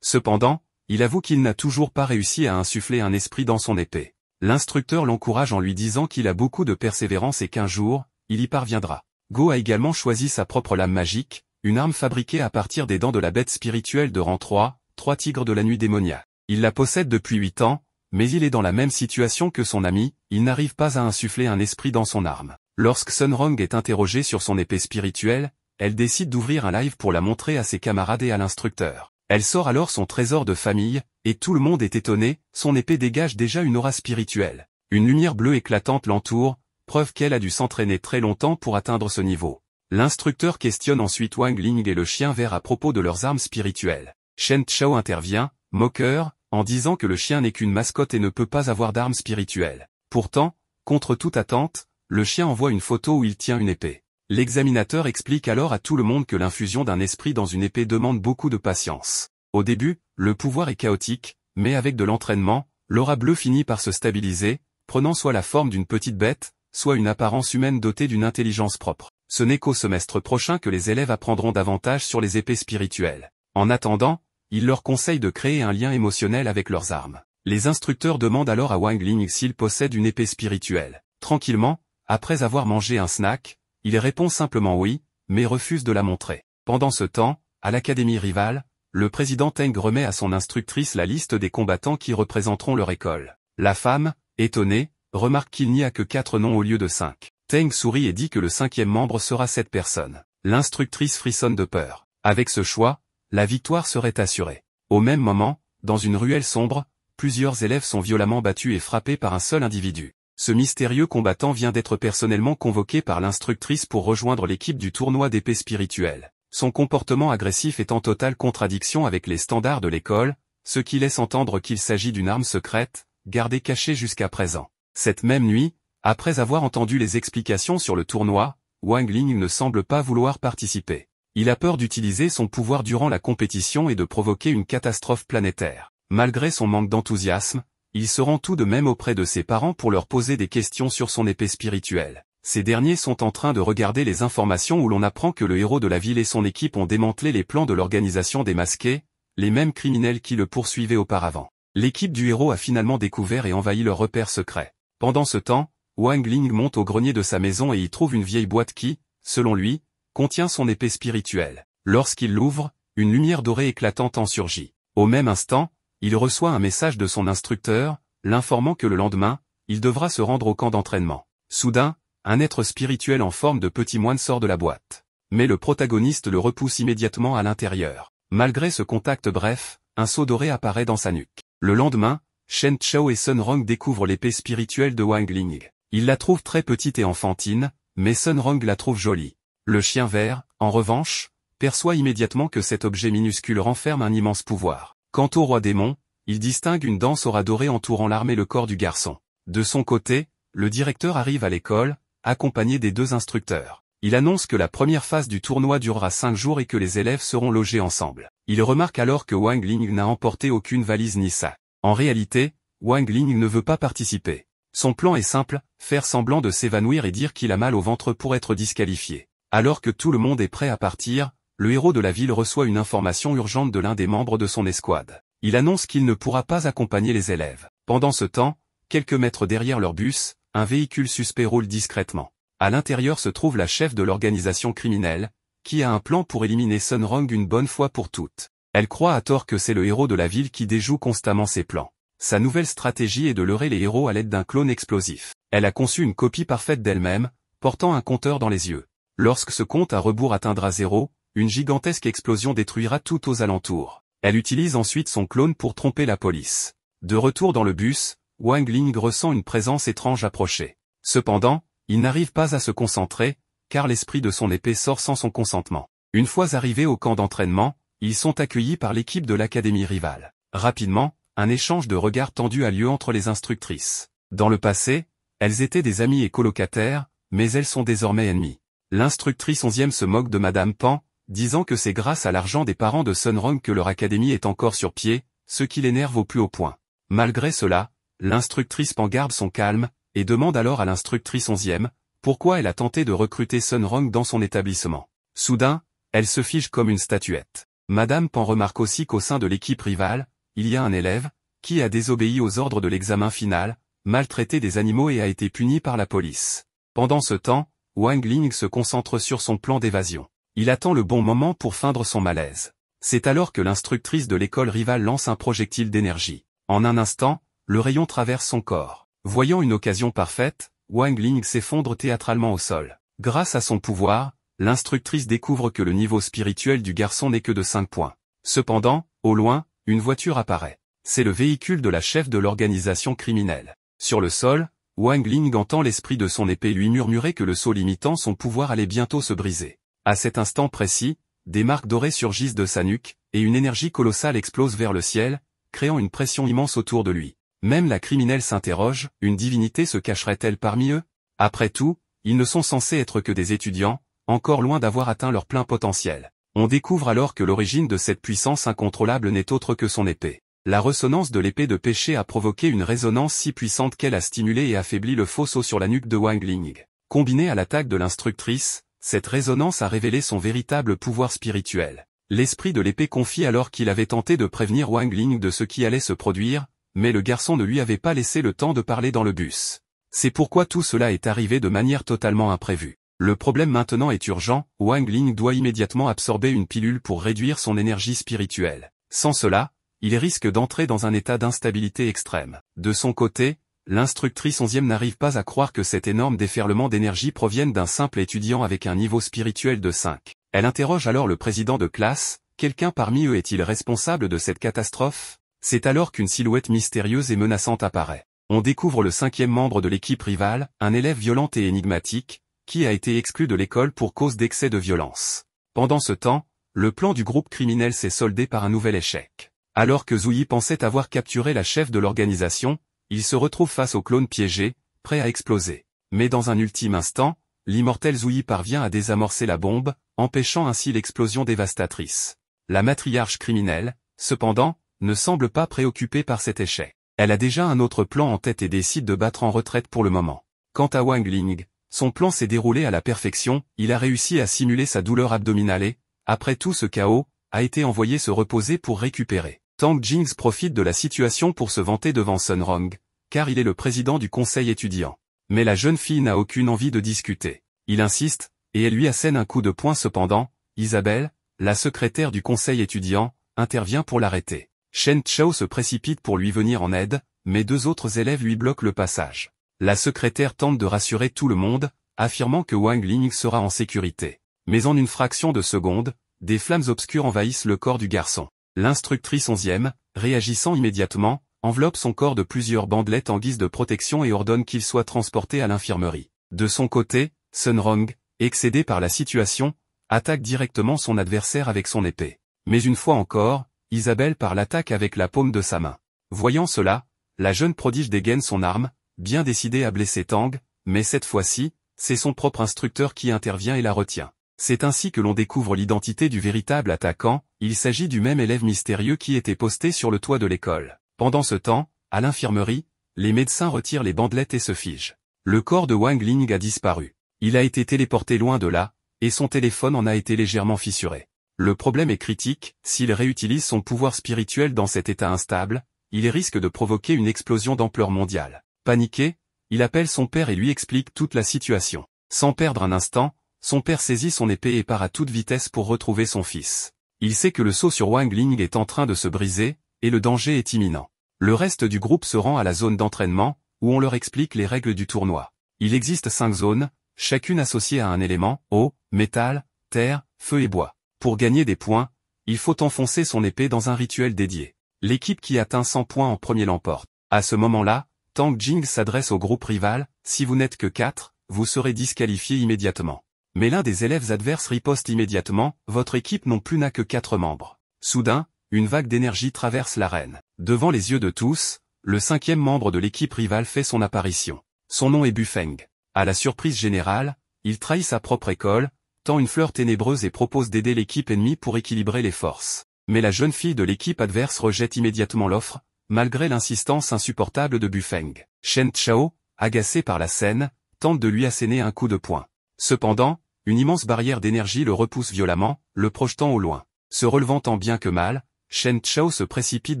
Cependant, il avoue qu'il n'a toujours pas réussi à insuffler un esprit dans son épée. L'instructeur l'encourage en lui disant qu'il a beaucoup de persévérance et qu'un jour, il y parviendra. Go a également choisi sa propre lame magique, une arme fabriquée à partir des dents de la bête spirituelle de rang 3 tigres de la nuit démoniaque. Il la possède depuis 8 ans, mais il est dans la même situation que son ami, il n'arrive pas à insuffler un esprit dans son arme. Lorsque Sun Rong est interrogée sur son épée spirituelle, elle décide d'ouvrir un live pour la montrer à ses camarades et à l'instructeur. Elle sort alors son trésor de famille, et tout le monde est étonné, son épée dégage déjà une aura spirituelle. Une lumière bleue éclatante l'entoure, preuve qu'elle a dû s'entraîner très longtemps pour atteindre ce niveau. L'instructeur questionne ensuite Wang Ling et le chien vert à propos de leurs armes spirituelles. Shen Chao intervient, moqueur, en disant que le chien n'est qu'une mascotte et ne peut pas avoir d'armes spirituelles. Pourtant, contre toute attente, le chien envoie une photo où il tient une épée. L'examinateur explique alors à tout le monde que l'infusion d'un esprit dans une épée demande beaucoup de patience. Au début, le pouvoir est chaotique, mais avec de l'entraînement, l'aura bleue finit par se stabiliser, prenant soit la forme d'une petite bête, soit une apparence humaine dotée d'une intelligence propre. Ce n'est qu'au semestre prochain que les élèves apprendront davantage sur les épées spirituelles. En attendant, il leur conseille de créer un lien émotionnel avec leurs armes. Les instructeurs demandent alors à Wang Ling s'il possède une épée spirituelle. Tranquillement, après avoir mangé un snack, il répond simplement oui, mais refuse de la montrer. Pendant ce temps, à l'académie rivale, le président Teng remet à son instructrice la liste des combattants qui représenteront leur école. La femme, étonnée, remarque qu'il n'y a que 4 noms au lieu de 5. Teng sourit et dit que le 5e membre sera cette personne. L'instructrice frissonne de peur. Avec ce choix, la victoire serait assurée. Au même moment, dans une ruelle sombre, plusieurs élèves sont violemment battus et frappés par un seul individu. Ce mystérieux combattant vient d'être personnellement convoqué par l'instructrice pour rejoindre l'équipe du tournoi d'épée spirituelle. Son comportement agressif est en totale contradiction avec les standards de l'école, ce qui laisse entendre qu'il s'agit d'une arme secrète, gardée cachée jusqu'à présent. Cette même nuit, après avoir entendu les explications sur le tournoi, Wang Ling ne semble pas vouloir participer. Il a peur d'utiliser son pouvoir durant la compétition et de provoquer une catastrophe planétaire. Malgré son manque d'enthousiasme, il se rend tout de même auprès de ses parents pour leur poser des questions sur son épée spirituelle. Ces derniers sont en train de regarder les informations où l'on apprend que le héros de la ville et son équipe ont démantelé les plans de l'organisation des masqués, les mêmes criminels qui le poursuivaient auparavant. L'équipe du héros a finalement découvert et envahi leur repère secret. Pendant ce temps, Wang Ling monte au grenier de sa maison et y trouve une vieille boîte qui, selon lui, contient son épée spirituelle. Lorsqu'il l'ouvre, une lumière dorée éclatante en surgit. Au même instant, il reçoit un message de son instructeur, l'informant que le lendemain, il devra se rendre au camp d'entraînement. Soudain, un être spirituel en forme de petit moine sort de la boîte. Mais le protagoniste le repousse immédiatement à l'intérieur. Malgré ce contact bref, un sceau doré apparaît dans sa nuque. Le lendemain, Shen Chao et Sun Rong découvrent l'épée spirituelle de Wang Ling. Ils la trouvent très petite et enfantine, mais Sun Rong la trouve jolie. Le chien vert, en revanche, perçoit immédiatement que cet objet minuscule renferme un immense pouvoir. Quant au roi démon, il distingue une danse aura dorée entourant l'arme et le corps du garçon. De son côté, le directeur arrive à l'école, accompagné des 2 instructeurs. Il annonce que la première phase du tournoi durera 5 jours et que les élèves seront logés ensemble. Il remarque alors que Wang Ling n'a emporté aucune valise ni sac. En réalité, Wang Ling ne veut pas participer. Son plan est simple, faire semblant de s'évanouir et dire qu'il a mal au ventre pour être disqualifié. Alors que tout le monde est prêt à partir, le héros de la ville reçoit une information urgente de l'un des membres de son escouade. Il annonce qu'il ne pourra pas accompagner les élèves. Pendant ce temps, quelques mètres derrière leur bus, un véhicule suspect roule discrètement. À l'intérieur se trouve la chef de l'organisation criminelle, qui a un plan pour éliminer Sun Rong une bonne fois pour toutes. Elle croit à tort que c'est le héros de la ville qui déjoue constamment ses plans. Sa nouvelle stratégie est de leurrer les héros à l'aide d'un clone explosif. Elle a conçu une copie parfaite d'elle-même, portant un compteur dans les yeux. Lorsque ce compte à rebours atteindra 0, une gigantesque explosion détruira tout aux alentours. Elle utilise ensuite son clone pour tromper la police. De retour dans le bus, Wang Ling ressent une présence étrange approcher. Cependant, il n'arrive pas à se concentrer, car l'esprit de son épée sort sans son consentement. Une fois arrivés au camp d'entraînement, ils sont accueillis par l'équipe de l'académie rivale. Rapidement, un échange de regards tendus a lieu entre les instructrices. Dans le passé, elles étaient des amies et colocataires, mais elles sont désormais ennemies. L'instructrice 11e se moque de Madame Pan, disant que c'est grâce à l'argent des parents de Sun Rong que leur académie est encore sur pied, ce qui l'énerve au plus haut point. Malgré cela, l'instructrice Pan garde son calme, et demande alors à l'instructrice 11e, pourquoi elle a tenté de recruter Sun Rong dans son établissement. Soudain, elle se fige comme une statuette. Madame Pan remarque aussi qu'au sein de l'équipe rivale, il y a un élève, qui a désobéi aux ordres de l'examen final, maltraité des animaux et a été puni par la police. Pendant ce temps, Wang Ling se concentre sur son plan d'évasion. Il attend le bon moment pour feindre son malaise. C'est alors que l'instructrice de l'école rivale lance un projectile d'énergie. En un instant, le rayon traverse son corps. Voyant une occasion parfaite, Wang Ling s'effondre théâtralement au sol. Grâce à son pouvoir, l'instructrice découvre que le niveau spirituel du garçon n'est que de 5 points. Cependant, au loin, une voiture apparaît. C'est le véhicule de la chef de l'organisation criminelle. Sur le sol, Wang Ling entend l'esprit de son épée lui murmurer que le sceau limitant son pouvoir allait bientôt se briser. À cet instant précis, des marques dorées surgissent de sa nuque, et une énergie colossale explose vers le ciel, créant une pression immense autour de lui. Même la criminelle s'interroge, une divinité se cacherait-elle parmi eux? Après tout, ils ne sont censés être que des étudiants, encore loin d'avoir atteint leur plein potentiel. On découvre alors que l'origine de cette puissance incontrôlable n'est autre que son épée. La ressonance de l'épée de péché a provoqué une résonance si puissante qu'elle a stimulé et affaibli le faux sceau sur la nuque de Wang Ling. Combinée à l'attaque de l'instructrice, cette résonance a révélé son véritable pouvoir spirituel. L'esprit de l'épée confie alors qu'il avait tenté de prévenir Wang Ling de ce qui allait se produire, mais le garçon ne lui avait pas laissé le temps de parler dans le bus. C'est pourquoi tout cela est arrivé de manière totalement imprévue. Le problème maintenant est urgent, Wang Ling doit immédiatement absorber une pilule pour réduire son énergie spirituelle. Sans cela, il risque d'entrer dans un état d'instabilité extrême. De son côté, l'instructrice 11e n'arrive pas à croire que cet énorme déferlement d'énergie provienne d'un simple étudiant avec un niveau spirituel de 5. Elle interroge alors le président de classe, quelqu'un parmi eux est-il responsable de cette catastrophe? C'est alors qu'une silhouette mystérieuse et menaçante apparaît. On découvre le 5e membre de l'équipe rivale, un élève violent et énigmatique, qui a été exclu de l'école pour cause d'excès de violence. Pendant ce temps, le plan du groupe criminel s'est soldé par un nouvel échec. Alors que Zouyi pensait avoir capturé la chef de l'organisation, il se retrouve face au clone piégé, prêt à exploser. Mais dans un ultime instant, l'immortel Zouyi parvient à désamorcer la bombe, empêchant ainsi l'explosion dévastatrice. La matriarche criminelle, cependant, ne semble pas préoccupée par cet échec. Elle a déjà un autre plan en tête et décide de battre en retraite pour le moment. Quant à Wang Ling, son plan s'est déroulé à la perfection, il a réussi à simuler sa douleur abdominale et, après tout ce chaos, a été envoyé se reposer pour récupérer. Tang Jing profite de la situation pour se vanter devant Sun Rong, car il est le président du conseil étudiant. Mais la jeune fille n'a aucune envie de discuter. Il insiste, et elle lui assène un coup de poing cependant. Isabelle, la secrétaire du conseil étudiant, intervient pour l'arrêter. Shen Chao se précipite pour lui venir en aide, mais 2 autres élèves lui bloquent le passage. La secrétaire tente de rassurer tout le monde, affirmant que Wang Ling sera en sécurité. Mais en une fraction de seconde, des flammes obscures envahissent le corps du garçon. L'instructrice 11e, réagissant immédiatement, enveloppe son corps de plusieurs bandelettes en guise de protection et ordonne qu'il soit transporté à l'infirmerie. De son côté, Sun Rong, excédé par la situation, attaque directement son adversaire avec son épée. Mais une fois encore, Isabelle part l'attaque avec la paume de sa main. Voyant cela, la jeune prodige dégaine son arme, bien décidée à blesser Tang, mais cette fois-ci, c'est son propre instructeur qui intervient et la retient. C'est ainsi que l'on découvre l'identité du véritable attaquant, il s'agit du même élève mystérieux qui était posté sur le toit de l'école. Pendant ce temps, à l'infirmerie, les médecins retirent les bandelettes et se figent. Le corps de Wang Ling a disparu. Il a été téléporté loin de là, et son téléphone en a été légèrement fissuré. Le problème est critique, s'il réutilise son pouvoir spirituel dans cet état instable, il risque de provoquer une explosion d'ampleur mondiale. Paniqué, il appelle son père et lui explique toute la situation. Sans perdre un instant, son père saisit son épée et part à toute vitesse pour retrouver son fils. Il sait que le sceau sur Wang Ling est en train de se briser, et le danger est imminent. Le reste du groupe se rend à la zone d'entraînement, où on leur explique les règles du tournoi. Il existe 5 zones, chacune associée à un élément, eau, métal, terre, feu et bois. Pour gagner des points, il faut enfoncer son épée dans un rituel dédié. L'équipe qui atteint 100 points en premier l'emporte. À ce moment-là, Tang Jing s'adresse au groupe rival, si vous n'êtes que 4, vous serez disqualifié immédiatement. Mais l'un des élèves adverses riposte immédiatement, votre équipe non plus n'a que 4 membres. Soudain, une vague d'énergie traverse l'arène. Devant les yeux de tous, le 5e membre de l'équipe rivale fait son apparition. Son nom est Bufeng. À la surprise générale, il trahit sa propre école, tend une fleur ténébreuse et propose d'aider l'équipe ennemie pour équilibrer les forces. Mais la jeune fille de l'équipe adverse rejette immédiatement l'offre, malgré l'insistance insupportable de Bufeng. Shen Chao, agacé par la scène, tente de lui asséner un coup de poing. Cependant, une immense barrière d'énergie le repousse violemment, le projetant au loin. Se relevant tant bien que mal, Chen Chao se précipite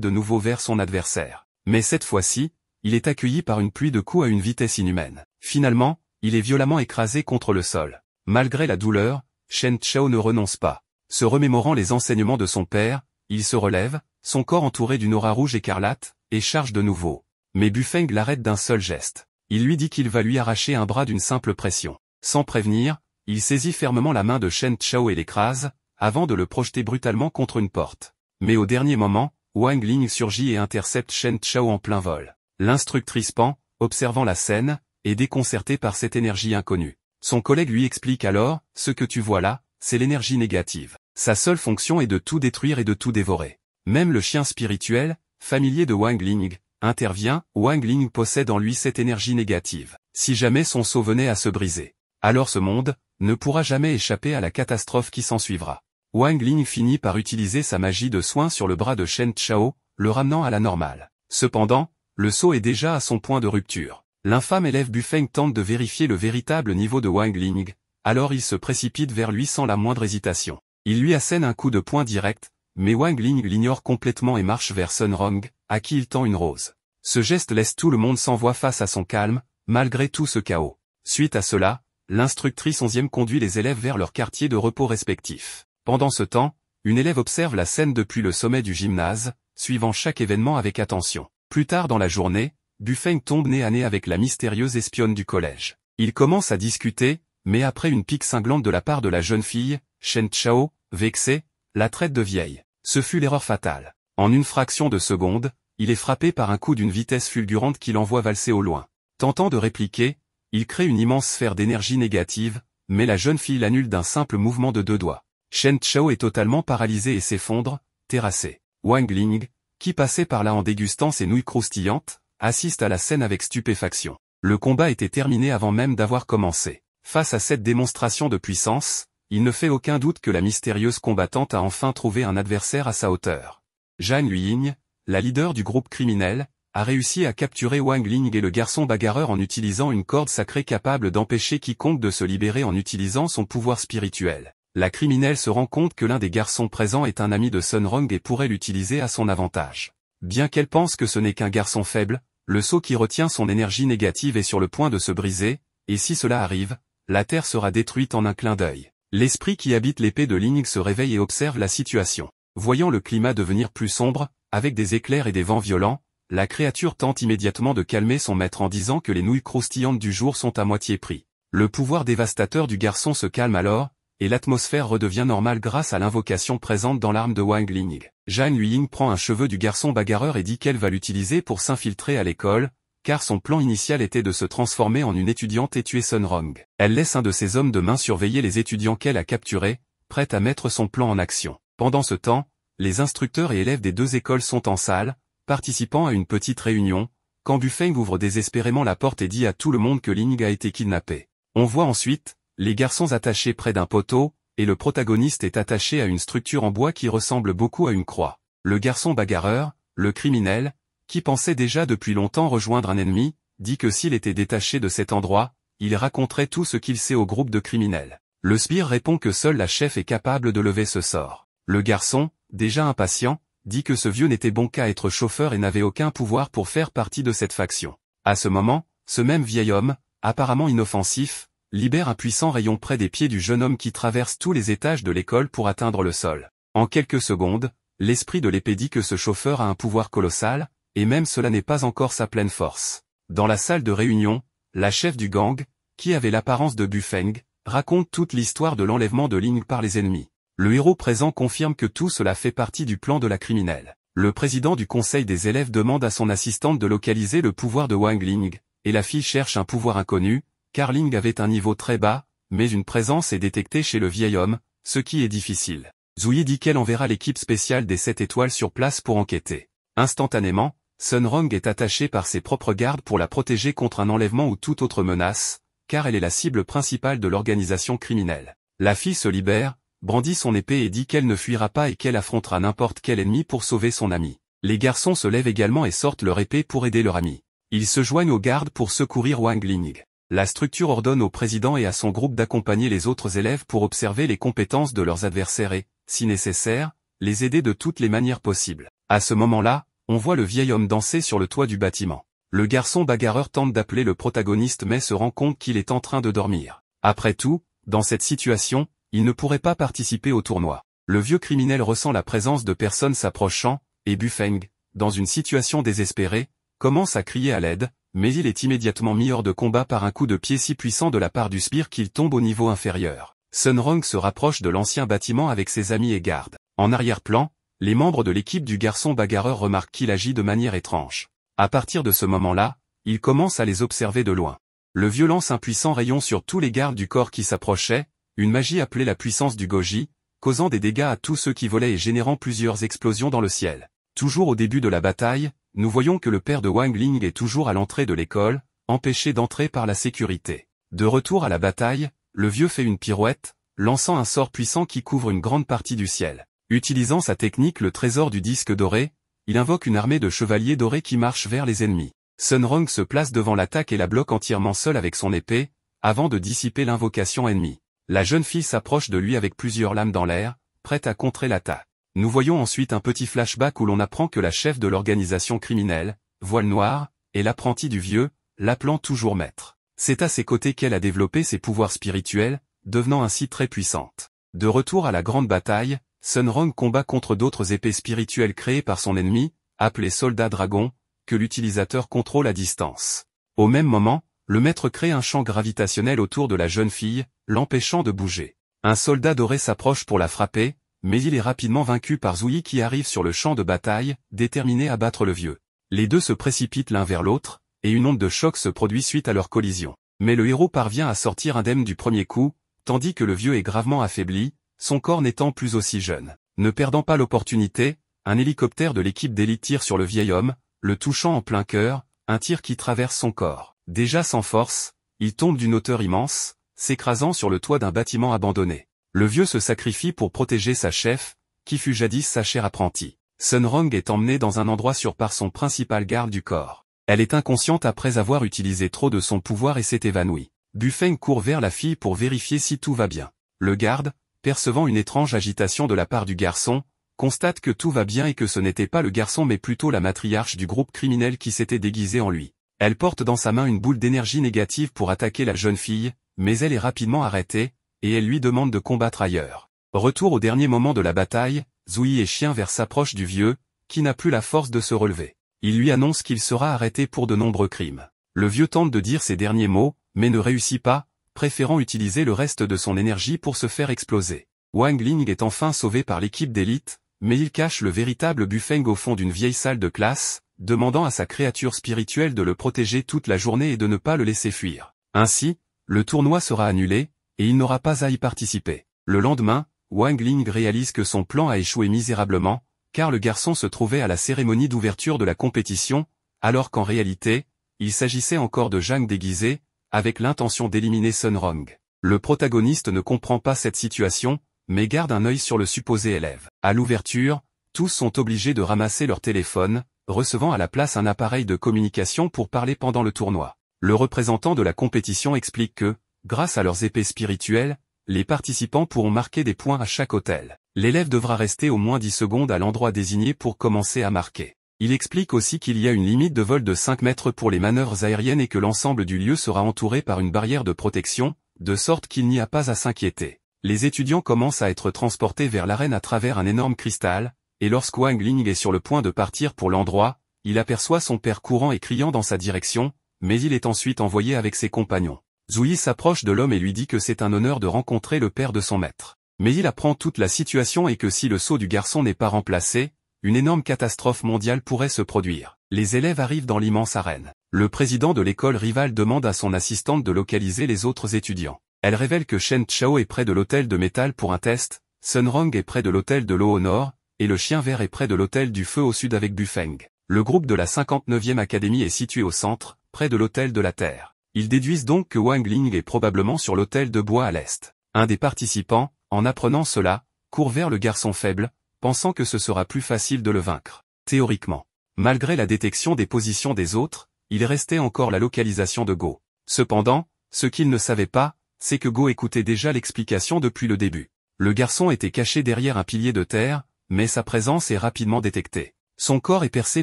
de nouveau vers son adversaire. Mais cette fois-ci, il est accueilli par une pluie de coups à une vitesse inhumaine. Finalement, il est violemment écrasé contre le sol. Malgré la douleur, Chen Chao ne renonce pas. Se remémorant les enseignements de son père, il se relève, son corps entouré d'une aura rouge écarlate, et charge de nouveau. Mais Bu Feng l'arrête d'un seul geste. Il lui dit qu'il va lui arracher un bras d'une simple pression. Sans prévenir, il saisit fermement la main de Chen Chao et l'écrase, avant de le projeter brutalement contre une porte. Mais au dernier moment, Wang Ling surgit et intercepte Chen Chao en plein vol. L'instructrice Pan, observant la scène, est déconcertée par cette énergie inconnue. Son collègue lui explique alors, ce que tu vois là, c'est l'énergie négative. Sa seule fonction est de tout détruire et de tout dévorer. Même le chien spirituel, familier de Wang Ling, intervient. Wang Ling possède en lui cette énergie négative. Si jamais son sceau venait à se briser, alors ce monde ne pourra jamais échapper à la catastrophe qui s'ensuivra. Wang Ling finit par utiliser sa magie de soin sur le bras de Chen Chao, le ramenant à la normale. Cependant, le sceau est déjà à son point de rupture. L'infâme élève Bu Feng tente de vérifier le véritable niveau de Wang Ling, alors il se précipite vers lui sans la moindre hésitation. Il lui assène un coup de poing direct, mais Wang Ling l'ignore complètement et marche vers Sun Rong, à qui il tend une rose. Ce geste laisse tout le monde sans voix face à son calme, malgré tout ce chaos. Suite à cela, l'instructrice 11e conduit les élèves vers leur quartier de repos respectif. Pendant ce temps, une élève observe la scène depuis le sommet du gymnase, suivant chaque événement avec attention. Plus tard dans la journée, Bu Feng tombe nez à nez avec la mystérieuse espionne du collège. Ils commencent à discuter, mais après une pique cinglante de la part de la jeune fille, Chen Chao, vexé, la traite de vieille. Ce fut l'erreur fatale. En une fraction de seconde, il est frappé par un coup d'une vitesse fulgurante qui l'envoie valser au loin. Tentant de répliquer, il crée une immense sphère d'énergie négative, mais la jeune fille l'annule d'un simple mouvement de 2 doigts. Chen Chao est totalement paralysé et s'effondre, terrassé. Wang Ling, qui passait par là en dégustant ses nouilles croustillantes, assiste à la scène avec stupéfaction. Le combat était terminé avant même d'avoir commencé. Face à cette démonstration de puissance, il ne fait aucun doute que la mystérieuse combattante a enfin trouvé un adversaire à sa hauteur. Zhang Luying, la leader du groupe criminel, a réussi à capturer Wang Ling et le garçon bagarreur en utilisant une corde sacrée capable d'empêcher quiconque de se libérer en utilisant son pouvoir spirituel. La criminelle se rend compte que l'un des garçons présents est un ami de Sun Rong et pourrait l'utiliser à son avantage. Bien qu'elle pense que ce n'est qu'un garçon faible, le sceau qui retient son énergie négative est sur le point de se briser, et si cela arrive, la Terre sera détruite en un clin d'œil. L'esprit qui habite l'épée de Ling se réveille et observe la situation. Voyant le climat devenir plus sombre, avec des éclairs et des vents violents, la créature tente immédiatement de calmer son maître en disant que les nouilles croustillantes du jour sont à moitié pris. Le pouvoir dévastateur du garçon se calme alors, et l'atmosphère redevient normale grâce à l'invocation présente dans l'arme de Wang Ling. Zhang Luying prend un cheveu du garçon bagarreur et dit qu'elle va l'utiliser pour s'infiltrer à l'école, car son plan initial était de se transformer en une étudiante et tuer Sun Rong. Elle laisse un de ses hommes de main surveiller les étudiants qu'elle a capturés, prête à mettre son plan en action. Pendant ce temps, les instructeurs et élèves des 2 écoles sont en salle, participant à une petite réunion, quand Bu Feng ouvre désespérément la porte et dit à tout le monde que Ling a été kidnappé. On voit ensuite les garçons attachés près d'un poteau, et le protagoniste est attaché à une structure en bois qui ressemble beaucoup à une croix. Le garçon bagarreur, le criminel, qui pensait déjà depuis longtemps rejoindre un ennemi, dit que s'il était détaché de cet endroit, il raconterait tout ce qu'il sait au groupe de criminels. Le sbire répond que seule la chef est capable de lever ce sort. Le garçon, déjà impatient, dit que ce vieux n'était bon qu'à être chauffeur et n'avait aucun pouvoir pour faire partie de cette faction. À ce moment, ce même vieil homme, apparemment inoffensif, libère un puissant rayon près des pieds du jeune homme qui traverse tous les étages de l'école pour atteindre le sol. En quelques secondes, l'esprit de l'épée dit que ce chauffeur a un pouvoir colossal, et même cela n'est pas encore sa pleine force. Dans la salle de réunion, la chef du gang, qui avait l'apparence de Bu Feng, raconte toute l'histoire de l'enlèvement de Ling par les ennemis. Le héros présent confirme que tout cela fait partie du plan de la criminelle. Le président du conseil des élèves demande à son assistante de localiser le pouvoir de Wang Ling, et la fille cherche un pouvoir inconnu, car Ling avait un niveau très bas, mais une présence est détectée chez le vieil homme, ce qui est difficile. Zouyi dit qu'elle enverra l'équipe spéciale des 7 étoiles sur place pour enquêter. Instantanément, Sun Rong est attachée par ses propres gardes pour la protéger contre un enlèvement ou toute autre menace, car elle est la cible principale de l'organisation criminelle. La fille se libère, brandit son épée et dit qu'elle ne fuira pas et qu'elle affrontera n'importe quel ennemi pour sauver son ami. Les garçons se lèvent également et sortent leur épée pour aider leur ami. Ils se joignent aux gardes pour secourir Wang Ling. La structure ordonne au président et à son groupe d'accompagner les autres élèves pour observer les compétences de leurs adversaires et, si nécessaire, les aider de toutes les manières possibles. À ce moment-là, on voit le vieil homme danser sur le toit du bâtiment. Le garçon bagarreur tente d'appeler le protagoniste mais se rend compte qu'il est en train de dormir. Après tout, dans cette situation, il ne pourrait pas participer au tournoi. Le vieux criminel ressent la présence de personnes s'approchant, et Bufeng, dans une situation désespérée, commence à crier à l'aide, mais il est immédiatement mis hors de combat par un coup de pied si puissant de la part du sbire qu'il tombe au niveau inférieur. Sun Rong se rapproche de l'ancien bâtiment avec ses amis et gardes. En arrière-plan, les membres de l'équipe du garçon bagarreur remarquent qu'il agit de manière étrange. À partir de ce moment-là, ils commencent à les observer de loin. Le vieux lance un puissant rayon sur tous les gardes du corps qui s'approchaient, une magie appelée la puissance du Goji, causant des dégâts à tous ceux qui volaient et générant plusieurs explosions dans le ciel. Toujours au début de la bataille, nous voyons que le père de Wang Ling est toujours à l'entrée de l'école, empêché d'entrer par la sécurité. De retour à la bataille, le vieux fait une pirouette, lançant un sort puissant qui couvre une grande partie du ciel. Utilisant sa technique le trésor du disque doré, il invoque une armée de chevaliers dorés qui marchent vers les ennemis. Sun Rong se place devant l'attaque et la bloque entièrement seul avec son épée, avant de dissiper l'invocation ennemie. La jeune fille s'approche de lui avec plusieurs lames dans l'air, prête à contrer l'attaque. Nous voyons ensuite un petit flashback où l'on apprend que la chef de l'organisation criminelle, Voile Noire, est l'apprenti du vieux, l'appelant toujours maître. C'est à ses côtés qu'elle a développé ses pouvoirs spirituels, devenant ainsi très puissante. De retour à la grande bataille, Sun Rong combat contre d'autres épées spirituelles créées par son ennemi, appelées soldats dragons, que l'utilisateur contrôle à distance. Au même moment, le maître crée un champ gravitationnel autour de la jeune fille, l'empêchant de bouger. Un soldat doré s'approche pour la frapper, mais il est rapidement vaincu par Zouyi qui arrive sur le champ de bataille, déterminé à battre le vieux. Les deux se précipitent l'un vers l'autre, et une onde de choc se produit suite à leur collision. Mais le héros parvient à sortir indemne du premier coup, tandis que le vieux est gravement affaibli, son corps n'étant plus aussi jeune. Ne perdant pas l'opportunité, un hélicoptère de l'équipe d'élite tire sur le vieil homme, le touchant en plein cœur, un tir qui traverse son corps. Déjà sans force, il tombe d'une hauteur immense, s'écrasant sur le toit d'un bâtiment abandonné. Le vieux se sacrifie pour protéger sa chef, qui fut jadis sa chère apprentie. Sun Rong est emmenée dans un endroit sûr par son principal garde du corps. Elle est inconsciente après avoir utilisé trop de son pouvoir et s'est évanouie. Bufeng court vers la fille pour vérifier si tout va bien. Le garde, percevant une étrange agitation de la part du garçon, constate que tout va bien et que ce n'était pas le garçon mais plutôt la matriarche du groupe criminel qui s'était déguisée en lui. Elle porte dans sa main une boule d'énergie négative pour attaquer la jeune fille, mais elle est rapidement arrêtée, et elle lui demande de combattre ailleurs. Retour au dernier moment de la bataille, Zouyi et Chien Vert s'approchent du vieux, qui n'a plus la force de se relever. Il lui annonce qu'il sera arrêté pour de nombreux crimes. Le vieux tente de dire ces derniers mots, mais ne réussit pas, préférant utiliser le reste de son énergie pour se faire exploser. Wang Ling est enfin sauvé par l'équipe d'élite, mais il cache le véritable Bufeng au fond d'une vieille salle de classe, demandant à sa créature spirituelle de le protéger toute la journée et de ne pas le laisser fuir. Ainsi, le tournoi sera annulé, et il n'aura pas à y participer. Le lendemain, Wang Ling réalise que son plan a échoué misérablement, car le garçon se trouvait à la cérémonie d'ouverture de la compétition, alors qu'en réalité, il s'agissait encore de Zhang déguisé, avec l'intention d'éliminer Sun Rong. Le protagoniste ne comprend pas cette situation, mais garde un œil sur le supposé élève. À l'ouverture, tous sont obligés de ramasser leur téléphone, recevant à la place un appareil de communication pour parler pendant le tournoi. Le représentant de la compétition explique que, grâce à leurs épées spirituelles, les participants pourront marquer des points à chaque hôtel. L'élève devra rester au moins 10 secondes à l'endroit désigné pour commencer à marquer. Il explique aussi qu'il y a une limite de vol de 5 mètres pour les manœuvres aériennes et que l'ensemble du lieu sera entouré par une barrière de protection, de sorte qu'il n'y a pas à s'inquiéter. Les étudiants commencent à être transportés vers l'arène à travers un énorme cristal, et lorsque Wang Ling est sur le point de partir pour l'endroit, il aperçoit son père courant et criant dans sa direction, mais il est ensuite envoyé avec ses compagnons. Zouyi s'approche de l'homme et lui dit que c'est un honneur de rencontrer le père de son maître. Mais il apprend toute la situation et que si le sceau du garçon n'est pas remplacé, une énorme catastrophe mondiale pourrait se produire. Les élèves arrivent dans l'immense arène. Le président de l'école rivale demande à son assistante de localiser les autres étudiants. Elle révèle que Shen Chao est près de l'hôtel de métal pour un test, Sun Rong est près de l'hôtel de l'eau au nord, et le chien vert est près de l'hôtel du feu au sud avec Bufeng. Le groupe de la 59e académie est situé au centre, près de l'hôtel de la Terre. Ils déduisent donc que Wang Ling est probablement sur l'hôtel de bois à l'est. Un des participants, en apprenant cela, court vers le garçon faible, pensant que ce sera plus facile de le vaincre. Théoriquement. Malgré la détection des positions des autres, il restait encore la localisation de Go. Cependant, ce qu'il ne savait pas, c'est que Go écoutait déjà l'explication depuis le début. Le garçon était caché derrière un pilier de terre, mais sa présence est rapidement détectée. Son corps est percé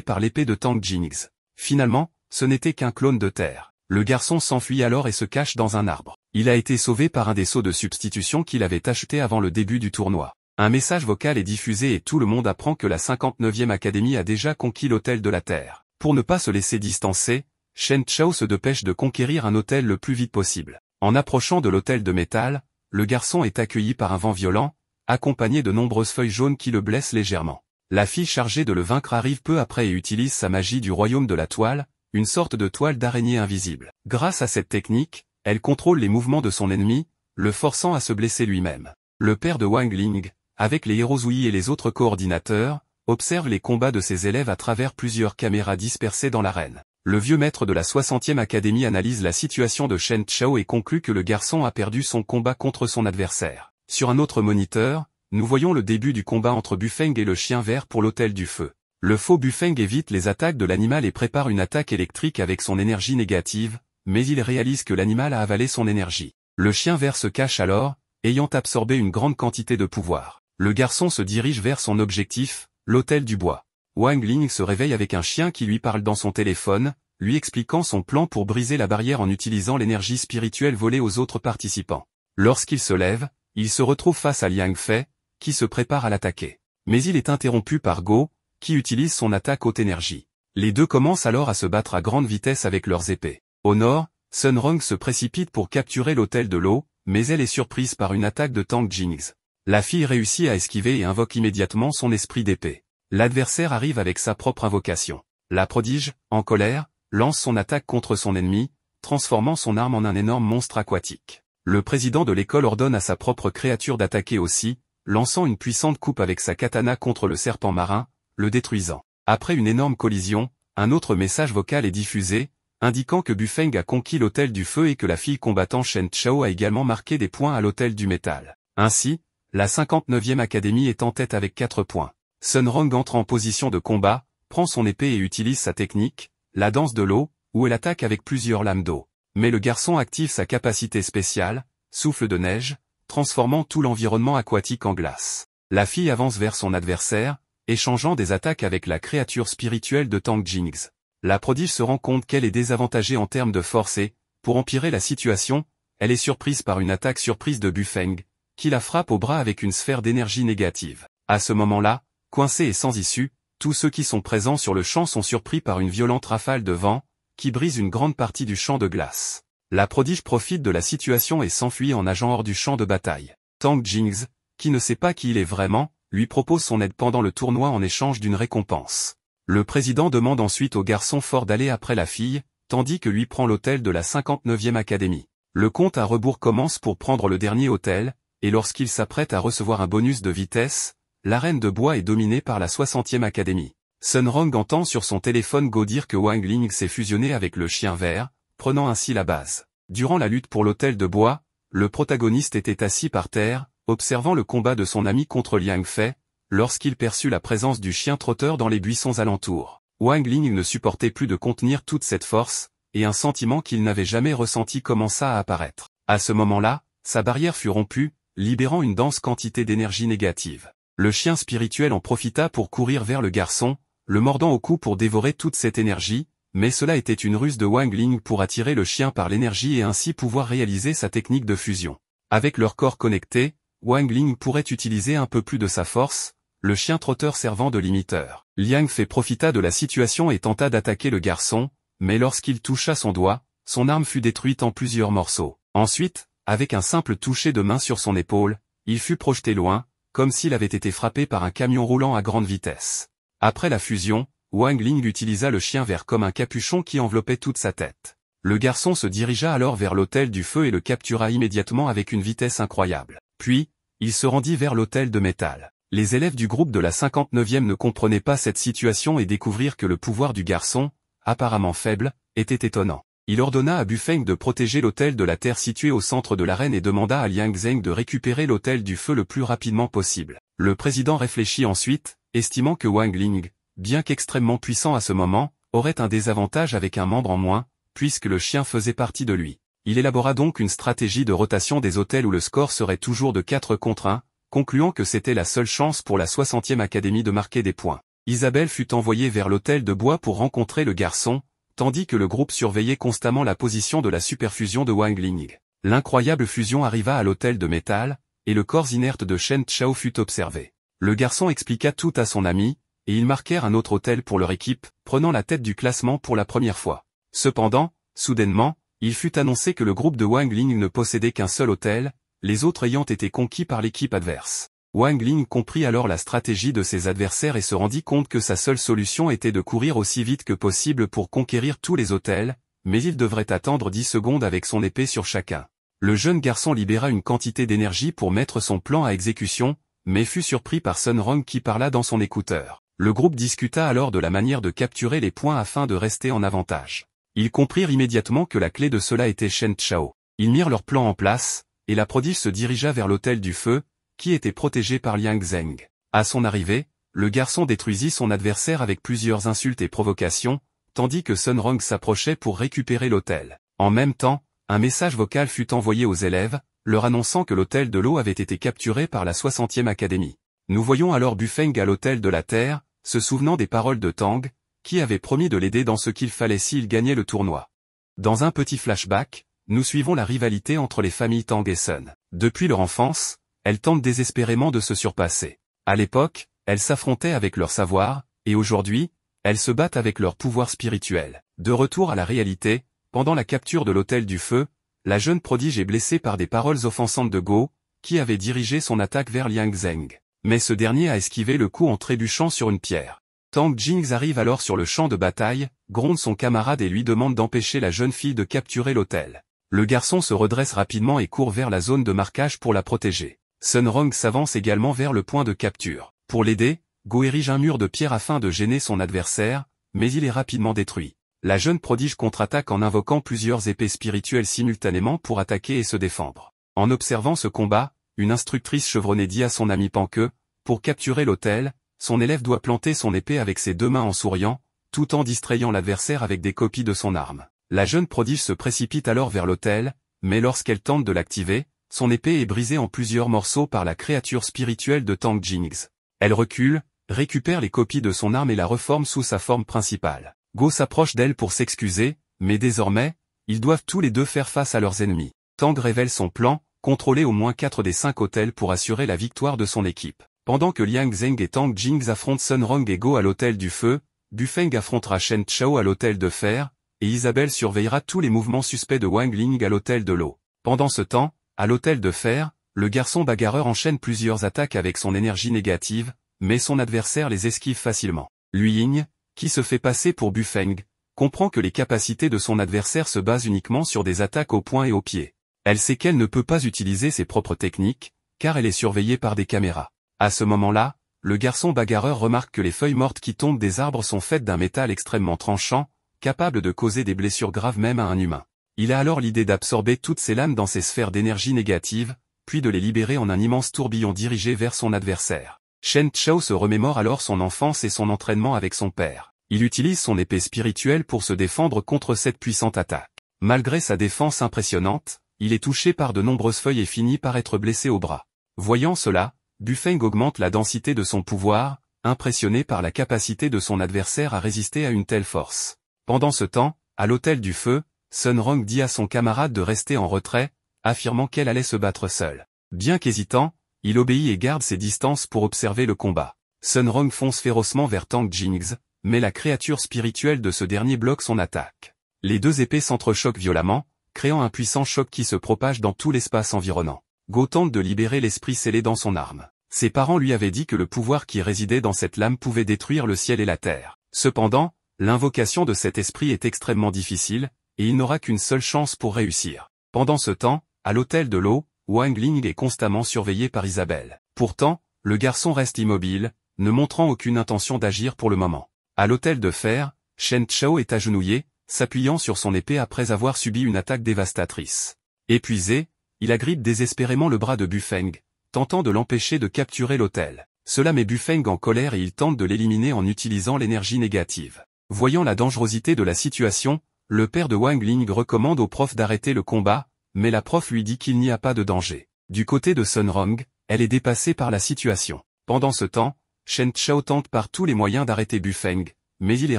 par l'épée de Tang Jingzi. Finalement, ce n'était qu'un clone de terre. Le garçon s'enfuit alors et se cache dans un arbre. Il a été sauvé par un des seaux de substitution qu'il avait acheté avant le début du tournoi. Un message vocal est diffusé et tout le monde apprend que la 59e Académie a déjà conquis l'hôtel de la Terre. Pour ne pas se laisser distancer, Shen Chao se dépêche de conquérir un hôtel le plus vite possible. En approchant de l'hôtel de métal, le garçon est accueilli par un vent violent, accompagné de nombreuses feuilles jaunes qui le blessent légèrement. La fille chargée de le vaincre arrive peu après et utilise sa magie du royaume de la toile, une sorte de toile d'araignée invisible. Grâce à cette technique, elle contrôle les mouvements de son ennemi, le forçant à se blesser lui-même. Le père de Wang Ling, avec les Hirozui et les autres coordinateurs, observe les combats de ses élèves à travers plusieurs caméras dispersées dans l'arène. Le vieux maître de la 60e Académie analyse la situation de Shen Chao et conclut que le garçon a perdu son combat contre son adversaire. Sur un autre moniteur, nous voyons le début du combat entre Bufeng et le chien vert pour l'hôtel du feu. Le faux Bufeng évite les attaques de l'animal et prépare une attaque électrique avec son énergie négative, mais il réalise que l'animal a avalé son énergie. Le chien vert se cache alors, ayant absorbé une grande quantité de pouvoir. Le garçon se dirige vers son objectif, l'hôtel du bois. Wang Ling se réveille avec un chien qui lui parle dans son téléphone, lui expliquant son plan pour briser la barrière en utilisant l'énergie spirituelle volée aux autres participants. Lorsqu'il se lève, il se retrouve face à Liang Fei, qui se prépare à l'attaquer. Mais il est interrompu par Go, qui utilise son attaque haute énergie. Les deux commencent alors à se battre à grande vitesse avec leurs épées. Au nord, Sun Rong se précipite pour capturer l'hôtel de l'eau, mais elle est surprise par une attaque de Tang Jingzi. La fille réussit à esquiver et invoque immédiatement son esprit d'épée. L'adversaire arrive avec sa propre invocation. La prodige, en colère, lance son attaque contre son ennemi, transformant son arme en un énorme monstre aquatique. Le président de l'école ordonne à sa propre créature d'attaquer aussi, lançant une puissante coupe avec sa katana contre le serpent marin, le détruisant. Après une énorme collision, un autre message vocal est diffusé, indiquant que Bufeng a conquis l'hôtel du feu et que la fille combattant Shen Chao a également marqué des points à l'hôtel du métal. Ainsi, la 59e Académie est en tête avec 4 points. Sun Rong entre en position de combat, prend son épée et utilise sa technique, la danse de l'eau, où elle attaque avec plusieurs lames d'eau. Mais le garçon active sa capacité spéciale, souffle de neige, transformant tout l'environnement aquatique en glace. La fille avance vers son adversaire, échangeant des attaques avec la créature spirituelle de Tang Jingzi. La prodige se rend compte qu'elle est désavantagée en termes de force et, pour empirer la situation, elle est surprise par une attaque surprise de Bufeng, qui la frappe au bras avec une sphère d'énergie négative. À ce moment-là, coincés et sans issue, tous ceux qui sont présents sur le champ sont surpris par une violente rafale de vent, qui brise une grande partie du champ de glace. La prodige profite de la situation et s'enfuit en nageant hors du champ de bataille. Tang Jingzi, qui ne sait pas qui il est vraiment, lui propose son aide pendant le tournoi en échange d'une récompense. Le président demande ensuite au garçon fort d'aller après la fille, tandis que lui prend l'hôtel de la 59e Académie. Le compte à rebours commence pour prendre le dernier hôtel, et lorsqu'il s'apprête à recevoir un bonus de vitesse, l'arène de bois est dominée par la 60e Académie. Sun Rong entend sur son téléphone Go dire que Wang Ling s'est fusionné avec le chien vert, prenant ainsi la base. Durant la lutte pour l'hôtel de bois, le protagoniste était assis par terre, observant le combat de son ami contre Liang Fei, lorsqu'il perçut la présence du chien trotteur dans les buissons alentours. Wang Ling ne supportait plus de contenir toute cette force, et un sentiment qu'il n'avait jamais ressenti commença à apparaître. À ce moment-là, sa barrière fut rompue, libérant une dense quantité d'énergie négative. Le chien spirituel en profita pour courir vers le garçon, le mordant au cou pour dévorer toute cette énergie, mais cela était une ruse de Wang Ling pour attirer le chien par l'énergie et ainsi pouvoir réaliser sa technique de fusion. Avec leur corps connecté, Wang Ling pourrait utiliser un peu plus de sa force, le chien trotteur servant de limiteur. Liang Fei profita de la situation et tenta d'attaquer le garçon, mais lorsqu'il toucha son doigt, son arme fut détruite en plusieurs morceaux. Ensuite, avec un simple toucher de main sur son épaule, il fut projeté loin, comme s'il avait été frappé par un camion roulant à grande vitesse. Après la fusion, Wang Ling utilisa le chien vert comme un capuchon qui enveloppait toute sa tête. Le garçon se dirigea alors vers l'hôtel du feu et le captura immédiatement avec une vitesse incroyable. Puis, il se rendit vers l'hôtel de métal. Les élèves du groupe de la 59e ne comprenaient pas cette situation et découvrirent que le pouvoir du garçon, apparemment faible, était étonnant. Il ordonna à Bufeng de protéger l'hôtel de la terre situé au centre de l'arène et demanda à Liang Zheng de récupérer l'hôtel du feu le plus rapidement possible. Le président réfléchit ensuite, estimant que Wang Ling, bien qu'extrêmement puissant à ce moment, aurait un désavantage avec un membre en moins, puisque le chien faisait partie de lui. Il élabora donc une stratégie de rotation des hôtels où le score serait toujours de 4 contre 1, concluant que c'était la seule chance pour la 60e académie de marquer des points. Isabelle fut envoyée vers l'hôtel de bois pour rencontrer le garçon, tandis que le groupe surveillait constamment la position de la superfusion de Wang Ling. L'incroyable fusion arriva à l'hôtel de métal, et le corps inerte de Shen Chao fut observé. Le garçon expliqua tout à son ami, et ils marquèrent un autre hôtel pour leur équipe, prenant la tête du classement pour la première fois. Cependant, soudainement, il fut annoncé que le groupe de Wang Ling ne possédait qu'un seul hôtel, les autres ayant été conquis par l'équipe adverse. Wang Ling comprit alors la stratégie de ses adversaires et se rendit compte que sa seule solution était de courir aussi vite que possible pour conquérir tous les hôtels, mais il devrait attendre 10 secondes avec son épée sur chacun. Le jeune garçon libéra une quantité d'énergie pour mettre son plan à exécution, mais fut surpris par Sun Rong qui parla dans son écouteur. Le groupe discuta alors de la manière de capturer les points afin de rester en avantage. Ils comprirent immédiatement que la clé de cela était Shen Chao. Ils mirent leur plan en place, et la prodige se dirigea vers l'hôtel du feu, qui était protégé par Liang Zheng. À son arrivée, le garçon détruisit son adversaire avec plusieurs insultes et provocations, tandis que Sun Rong s'approchait pour récupérer l'hôtel. En même temps, un message vocal fut envoyé aux élèves, leur annonçant que l'hôtel de l'eau avait été capturé par la 60e académie. Nous voyons alors Bufeng à l'hôtel de la terre, se souvenant des paroles de Tang, qui avait promis de l'aider dans ce qu'il fallait s'il gagnait le tournoi. Dans un petit flashback, nous suivons la rivalité entre les familles Tang et Sun. Depuis leur enfance, elles tentent désespérément de se surpasser. À l'époque, elles s'affrontaient avec leur savoir, et aujourd'hui, elles se battent avec leur pouvoir spirituel. De retour à la réalité, pendant la capture de l'hôtel du feu, la jeune prodige est blessée par des paroles offensantes de Go, qui avait dirigé son attaque vers Liang Zheng. Mais ce dernier a esquivé le coup en trébuchant sur une pierre. Tang Jing arrive alors sur le champ de bataille, gronde son camarade et lui demande d'empêcher la jeune fille de capturer l'hôtel. Le garçon se redresse rapidement et court vers la zone de marquage pour la protéger. Sun Rong s'avance également vers le point de capture. Pour l'aider, Go érige un mur de pierre afin de gêner son adversaire, mais il est rapidement détruit. La jeune prodige contre-attaque en invoquant plusieurs épées spirituelles simultanément pour attaquer et se défendre. En observant ce combat, une instructrice chevronnée dit à son ami Pan que, pour capturer l'hôtel, son élève doit planter son épée avec ses deux mains en souriant, tout en distrayant l'adversaire avec des copies de son arme. La jeune prodige se précipite alors vers l'hôtel, mais lorsqu'elle tente de l'activer, son épée est brisée en plusieurs morceaux par la créature spirituelle de Tang Jings. Elle recule, récupère les copies de son arme et la reforme sous sa forme principale. Go s'approche d'elle pour s'excuser, mais désormais, ils doivent tous les deux faire face à leurs ennemis. Tang révèle son plan, contrôler au moins 4 des 5 hôtels pour assurer la victoire de son équipe. Pendant que Liang Zheng et Tang Jings affrontent Sun Rong et Go à l'hôtel du feu, Bufeng affrontera Shen Chao à l'hôtel de fer, et Isabelle surveillera tous les mouvements suspects de Wang Ling à l'hôtel de l'eau. Pendant ce temps, à l'hôtel de fer, le garçon bagarreur enchaîne plusieurs attaques avec son énergie négative, mais son adversaire les esquive facilement. Lui Ying, qui se fait passer pour Bufeng, comprend que les capacités de son adversaire se basent uniquement sur des attaques au poing et au pied. Elle sait qu'elle ne peut pas utiliser ses propres techniques, car elle est surveillée par des caméras. À ce moment-là, le garçon bagarreur remarque que les feuilles mortes qui tombent des arbres sont faites d'un métal extrêmement tranchant, capable de causer des blessures graves même à un humain. Il a alors l'idée d'absorber toutes ces lames dans ses sphères d'énergie négative, puis de les libérer en un immense tourbillon dirigé vers son adversaire. Shen Chao se remémore alors son enfance et son entraînement avec son père. Il utilise son épée spirituelle pour se défendre contre cette puissante attaque. Malgré sa défense impressionnante, il est touché par de nombreuses feuilles et finit par être blessé au bras. Voyant cela, Bufeng augmente la densité de son pouvoir, impressionné par la capacité de son adversaire à résister à une telle force. Pendant ce temps, à l'hôtel du feu, Sun Rong dit à son camarade de rester en retrait, affirmant qu'elle allait se battre seule. Bien qu'hésitant, il obéit et garde ses distances pour observer le combat. Sun Rong fonce férocement vers Tang Jings, mais la créature spirituelle de ce dernier bloque son attaque. Les deux épées s'entrechoquent violemment, créant un puissant choc qui se propage dans tout l'espace environnant. Go tente de libérer l'esprit scellé dans son arme. Ses parents lui avaient dit que le pouvoir qui résidait dans cette lame pouvait détruire le ciel et la terre. Cependant, l'invocation de cet esprit est extrêmement difficile, et il n'aura qu'une seule chance pour réussir. Pendant ce temps, à l'hôtel de l'eau, Wang Ling est constamment surveillé par Isabelle. Pourtant, le garçon reste immobile, ne montrant aucune intention d'agir pour le moment. À l'hôtel de fer, Shen Chao est agenouillé, s'appuyant sur son épée après avoir subi une attaque dévastatrice. Épuisé, il agrippe désespérément le bras de Bufeng, tentant de l'empêcher de capturer l'hôtel. Cela met Bufeng en colère et il tente de l'éliminer en utilisant l'énergie négative. Voyant la dangerosité de la situation, le père de Wang Ling recommande au prof d'arrêter le combat, mais la prof lui dit qu'il n'y a pas de danger. Du côté de Sun Rong, elle est dépassée par la situation. Pendant ce temps, Shen Chao tente par tous les moyens d'arrêter Bu Feng, mais il est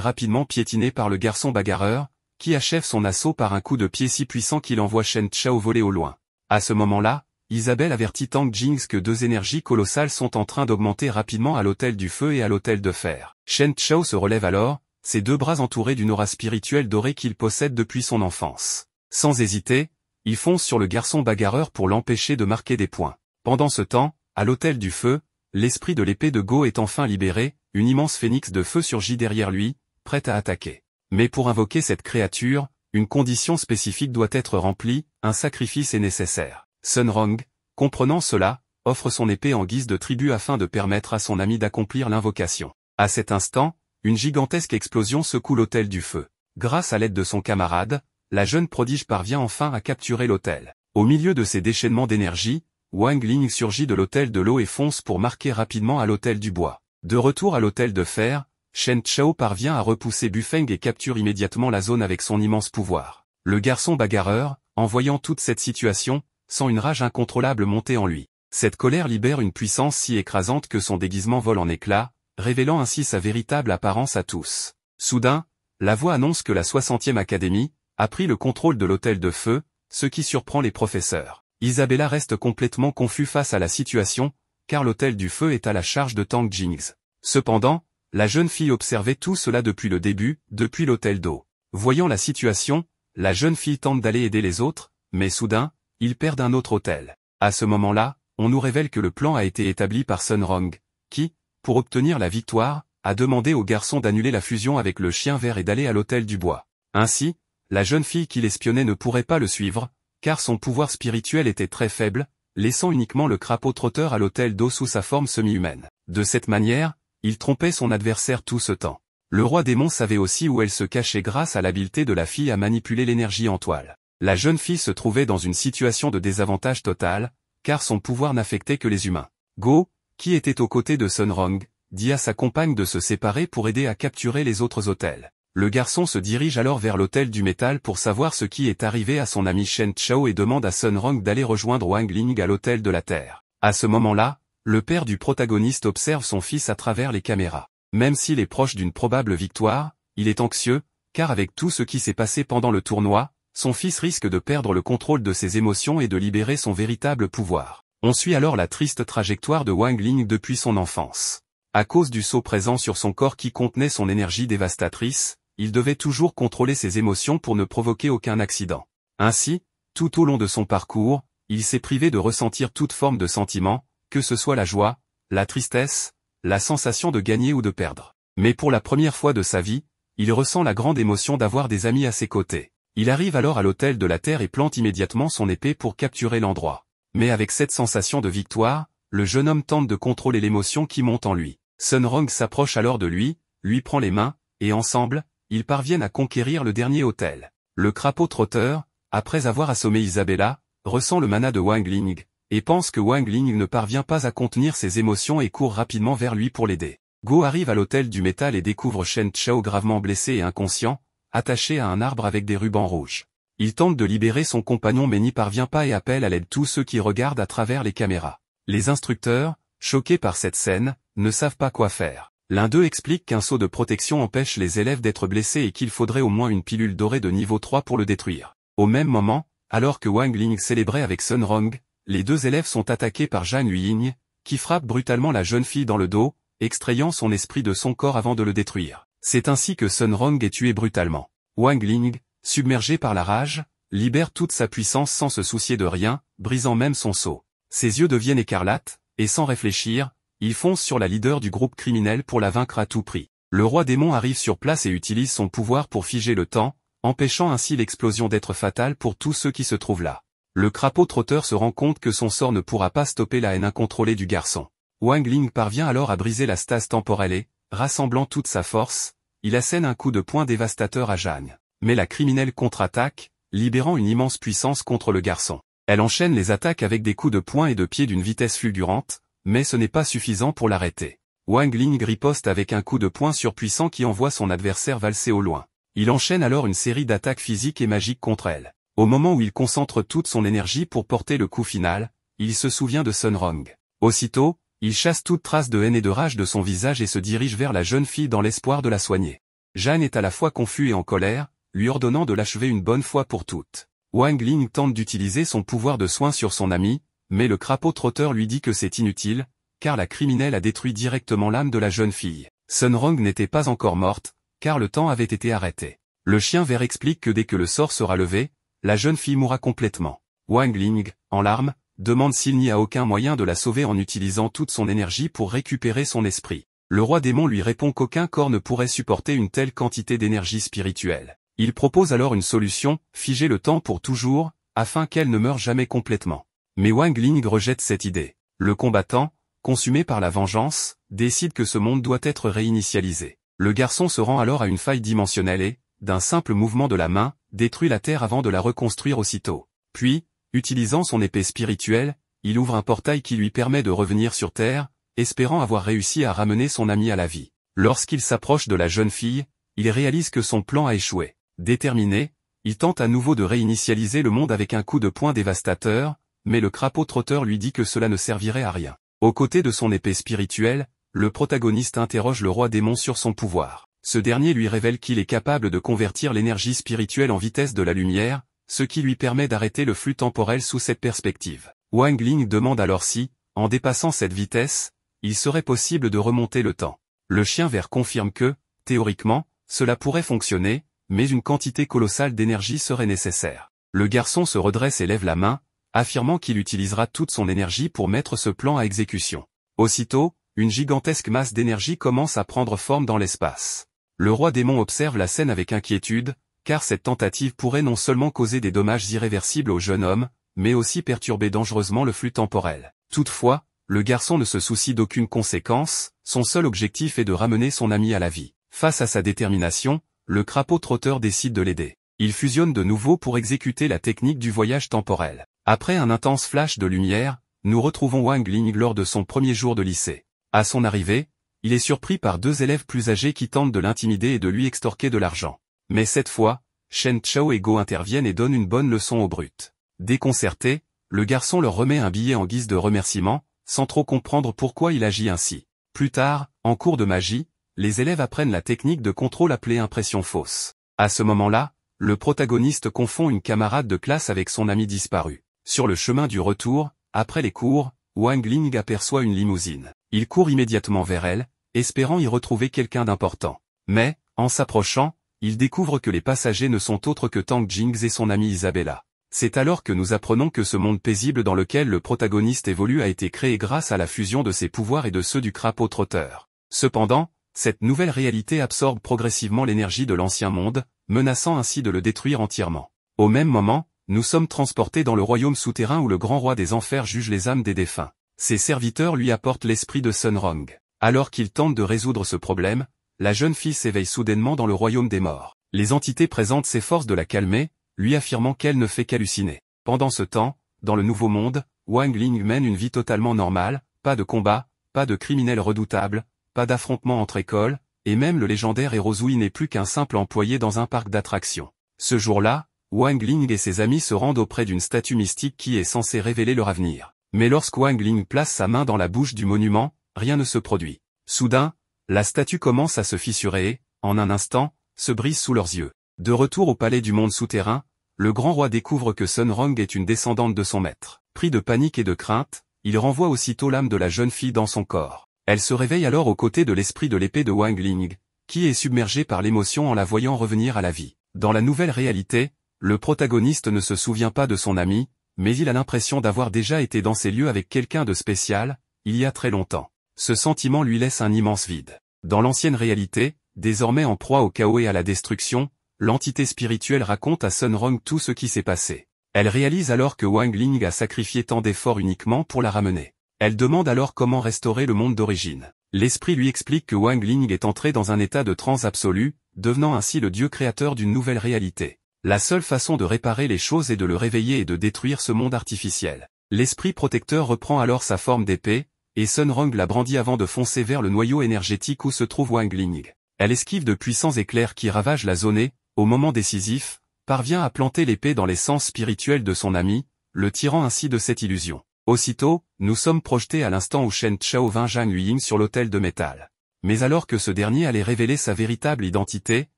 rapidement piétiné par le garçon bagarreur, qui achève son assaut par un coup de pied si puissant qu'il envoie Shen Chao voler au loin. À ce moment-là, Isabelle avertit Tang Jings que deux énergies colossales sont en train d'augmenter rapidement à l'hôtel du feu et à l'hôtel de fer. Shen Chao se relève alors, ses deux bras entourés d'une aura spirituelle dorée qu'il possède depuis son enfance. Sans hésiter, il fonce sur le garçon bagarreur pour l'empêcher de marquer des points. Pendant ce temps, à l'hôtel du feu, l'esprit de l'épée de Go est enfin libéré, une immense phénix de feu surgit derrière lui, prête à attaquer. Mais pour invoquer cette créature, une condition spécifique doit être remplie, un sacrifice est nécessaire. Sun Rong, comprenant cela, offre son épée en guise de tribut afin de permettre à son ami d'accomplir l'invocation. À cet instant, une gigantesque explosion secoue l'hôtel du feu. Grâce à l'aide de son camarade, la jeune prodige parvient enfin à capturer l'hôtel. Au milieu de ces déchaînements d'énergie, Wang Ling surgit de l'hôtel de l'eau et fonce pour marquer rapidement à l'hôtel du bois. De retour à l'hôtel de fer, Shen Chao parvient à repousser Bu Feng et capture immédiatement la zone avec son immense pouvoir. Le garçon bagarreur, en voyant toute cette situation, sent une rage incontrôlable monter en lui. Cette colère libère une puissance si écrasante que son déguisement vole en éclats, révélant ainsi sa véritable apparence à tous. Soudain, la voix annonce que la 60e Académie a pris le contrôle de l'hôtel de feu, ce qui surprend les professeurs. Isabella reste complètement confus face à la situation, car l'hôtel du feu est à la charge de Tang Jings. Cependant, la jeune fille observait tout cela depuis le début, depuis l'hôtel d'eau. Voyant la situation, la jeune fille tente d'aller aider les autres, mais soudain, ils perdent un autre hôtel. À ce moment-là, on nous révèle que le plan a été établi par Sun Rong, qui, pour obtenir la victoire, a demandé au garçon d'annuler la fusion avec le chien vert et d'aller à l'hôtel du bois. Ainsi, la jeune fille qui l'espionnait ne pourrait pas le suivre, car son pouvoir spirituel était très faible, laissant uniquement le crapaud trotteur à l'hôtel d'eau sous sa forme semi-humaine. De cette manière, il trompait son adversaire tout ce temps. Le roi démon savait aussi où elle se cachait grâce à l'habileté de la fille à manipuler l'énergie en toile. La jeune fille se trouvait dans une situation de désavantage total, car son pouvoir n'affectait que les humains. Go, qui était aux côtés de Sun Rong, dit à sa compagne de se séparer pour aider à capturer les autres hôtels. Le garçon se dirige alors vers l'hôtel du métal pour savoir ce qui est arrivé à son ami Shen Chao et demande à Sun Rong d'aller rejoindre Wang Ling à l'hôtel de la Terre. À ce moment-là, le père du protagoniste observe son fils à travers les caméras. Même s'il est proche d'une probable victoire, il est anxieux, car avec tout ce qui s'est passé pendant le tournoi, son fils risque de perdre le contrôle de ses émotions et de libérer son véritable pouvoir. On suit alors la triste trajectoire de Wang Ling depuis son enfance. À cause du sceau présent sur son corps qui contenait son énergie dévastatrice, il devait toujours contrôler ses émotions pour ne provoquer aucun accident. Ainsi, tout au long de son parcours, il s'est privé de ressentir toute forme de sentiment, que ce soit la joie, la tristesse, la sensation de gagner ou de perdre. Mais pour la première fois de sa vie, il ressent la grande émotion d'avoir des amis à ses côtés. Il arrive alors à l'hôtel de la Terre et plante immédiatement son épée pour capturer l'endroit. Mais avec cette sensation de victoire, le jeune homme tente de contrôler l'émotion qui monte en lui. Sun Rong s'approche alors de lui prend les mains, et ensemble, ils parviennent à conquérir le dernier hôtel. Le crapaud trotteur, après avoir assommé Isabella, ressent le mana de Wang Ling, et pense que Wang Ling ne parvient pas à contenir ses émotions et court rapidement vers lui pour l'aider. Go arrive à l'hôtel du métal et découvre Shen Chao gravement blessé et inconscient, attaché à un arbre avec des rubans rouges. Il tente de libérer son compagnon mais n'y parvient pas et appelle à l'aide tous ceux qui regardent à travers les caméras. Les instructeurs, choqués par cette scène, ne savent pas quoi faire. L'un d'eux explique qu'un sceau de protection empêche les élèves d'être blessés et qu'il faudrait au moins une pilule dorée de niveau 3 pour le détruire. Au même moment, alors que Wang Ling célébrait avec Sun Rong, les deux élèves sont attaqués par Zhang Yueying, qui frappe brutalement la jeune fille dans le dos, extrayant son esprit de son corps avant de le détruire. C'est ainsi que Sun Rong est tué brutalement. Wang Ling, submergé par la rage, libère toute sa puissance sans se soucier de rien, brisant même son sceau. Ses yeux deviennent écarlates, et sans réfléchir, il fonce sur la leader du groupe criminel pour la vaincre à tout prix. Le roi démon arrive sur place et utilise son pouvoir pour figer le temps, empêchant ainsi l'explosion d'être fatale pour tous ceux qui se trouvent là. Le crapaud trotteur se rend compte que son sort ne pourra pas stopper la haine incontrôlée du garçon. Wang Ling parvient alors à briser la stase temporelle et, rassemblant toute sa force, il assène un coup de poing dévastateur à Jeanne. Mais la criminelle contre-attaque, libérant une immense puissance contre le garçon. Elle enchaîne les attaques avec des coups de poing et de pied d'une vitesse fulgurante, mais ce n'est pas suffisant pour l'arrêter. Wang Ling riposte avec un coup de poing surpuissant qui envoie son adversaire valser au loin. Il enchaîne alors une série d'attaques physiques et magiques contre elle. Au moment où il concentre toute son énergie pour porter le coup final, il se souvient de Sun Rong. Aussitôt, il chasse toute trace de haine et de rage de son visage et se dirige vers la jeune fille dans l'espoir de la soigner. Jeanne est à la fois confus et en colère, lui ordonnant de l'achever une bonne fois pour toutes. Wang Ling tente d'utiliser son pouvoir de soin sur son ami, mais le crapaud trotteur lui dit que c'est inutile, car la criminelle a détruit directement l'âme de la jeune fille. Sun Rong n'était pas encore morte, car le temps avait été arrêté. Le chien vert explique que dès que le sort sera levé, la jeune fille mourra complètement. Wang Ling, en larmes, demande s'il n'y a aucun moyen de la sauver en utilisant toute son énergie pour récupérer son esprit. Le roi démon lui répond qu'aucun corps ne pourrait supporter une telle quantité d'énergie spirituelle. Il propose alors une solution, figer le temps pour toujours, afin qu'elle ne meure jamais complètement. Mais Wang Ling rejette cette idée. Le combattant, consumé par la vengeance, décide que ce monde doit être réinitialisé. Le garçon se rend alors à une faille dimensionnelle et, d'un simple mouvement de la main, détruit la Terre avant de la reconstruire aussitôt. Puis, utilisant son épée spirituelle, il ouvre un portail qui lui permet de revenir sur Terre, espérant avoir réussi à ramener son ami à la vie. Lorsqu'il s'approche de la jeune fille, il réalise que son plan a échoué. Déterminé, il tente à nouveau de réinitialiser le monde avec un coup de poing dévastateur, mais le crapaud trotteur lui dit que cela ne servirait à rien. Aux côtés de son épée spirituelle, le protagoniste interroge le roi démon sur son pouvoir. Ce dernier lui révèle qu'il est capable de convertir l'énergie spirituelle en vitesse de la lumière, ce qui lui permet d'arrêter le flux temporel sous cette perspective. Wang Ling demande alors si, en dépassant cette vitesse, il serait possible de remonter le temps. Le chien vert confirme que, théoriquement, cela pourrait fonctionner, mais une quantité colossale d'énergie serait nécessaire. Le garçon se redresse et lève la main, affirmant qu'il utilisera toute son énergie pour mettre ce plan à exécution. Aussitôt, une gigantesque masse d'énergie commence à prendre forme dans l'espace. Le roi démon observe la scène avec inquiétude, car cette tentative pourrait non seulement causer des dommages irréversibles au jeune homme, mais aussi perturber dangereusement le flux temporel. Toutefois, le garçon ne se soucie d'aucune conséquence, son seul objectif est de ramener son ami à la vie. Face à sa détermination, le crapaud trotteur décide de l'aider. Il fusionne de nouveau pour exécuter la technique du voyage temporel. Après un intense flash de lumière, nous retrouvons Wang Ling lors de son premier jour de lycée. À son arrivée, il est surpris par deux élèves plus âgés qui tentent de l'intimider et de lui extorquer de l'argent. Mais cette fois, Shen Chao et Go interviennent et donnent une bonne leçon aux brutes. Déconcerté, le garçon leur remet un billet en guise de remerciement, sans trop comprendre pourquoi il agit ainsi. Plus tard, en cours de magie, les élèves apprennent la technique de contrôle appelée impression fausse. À ce moment-là, le protagoniste confond une camarade de classe avec son ami disparu. Sur le chemin du retour, après les cours, Wang Ling aperçoit une limousine. Il court immédiatement vers elle, espérant y retrouver quelqu'un d'important. Mais, en s'approchant, il découvre que les passagers ne sont autres que Tang Jings et son amie Isabella. C'est alors que nous apprenons que ce monde paisible dans lequel le protagoniste évolue a été créé grâce à la fusion de ses pouvoirs et de ceux du crapaud trotteur. Cependant, cette nouvelle réalité absorbe progressivement l'énergie de l'ancien monde, menaçant ainsi de le détruire entièrement. Au même moment, nous sommes transportés dans le royaume souterrain où le grand roi des enfers juge les âmes des défunts. Ses serviteurs lui apportent l'esprit de Sun Rong. Alors qu'il tente de résoudre ce problème, la jeune fille s'éveille soudainement dans le royaume des morts. Les entités présentes s'efforcent de la calmer, lui affirmant qu'elle ne fait qu'halluciner. Pendant ce temps, dans le nouveau monde, Wang Ling mène une vie totalement normale, pas de combat, pas de criminels redoutables, pas d'affrontements entre écoles, et même le légendaire Erozui n'est plus qu'un simple employé dans un parc d'attractions. Ce jour-là, Wang Ling et ses amis se rendent auprès d'une statue mystique qui est censée révéler leur avenir. Mais lorsque Wang Ling place sa main dans la bouche du monument, rien ne se produit. Soudain, la statue commence à se fissurer et, en un instant, se brise sous leurs yeux. De retour au palais du monde souterrain, le grand roi découvre que Sun Rong est une descendante de son maître. Pris de panique et de crainte, il renvoie aussitôt l'âme de la jeune fille dans son corps. Elle se réveille alors aux côtés de l'esprit de l'épée de Wang Ling, qui est submergé par l'émotion en la voyant revenir à la vie. Dans la nouvelle réalité, le protagoniste ne se souvient pas de son ami, mais il a l'impression d'avoir déjà été dans ces lieux avec quelqu'un de spécial, il y a très longtemps. Ce sentiment lui laisse un immense vide. Dans l'ancienne réalité, désormais en proie au chaos et à la destruction, l'entité spirituelle raconte à Sun Rong tout ce qui s'est passé. Elle réalise alors que Wang Ling a sacrifié tant d'efforts uniquement pour la ramener. Elle demande alors comment restaurer le monde d'origine. L'esprit lui explique que Wang Ling est entré dans un état de transe absolue, devenant ainsi le dieu créateur d'une nouvelle réalité. La seule façon de réparer les choses est de le réveiller et de détruire ce monde artificiel. L'esprit protecteur reprend alors sa forme d'épée, et Sun Rong la brandit avant de foncer vers le noyau énergétique où se trouve Wang Ling. Elle esquive de puissants éclairs qui ravagent la zone et, au moment décisif, parvient à planter l'épée dans l'essence spirituelle de son ami, le tirant ainsi de cette illusion. Aussitôt, nous sommes projetés à l'instant où Shen Chao vint Zhang Yueying sur l'autel de métal. Mais alors que ce dernier allait révéler sa véritable identité,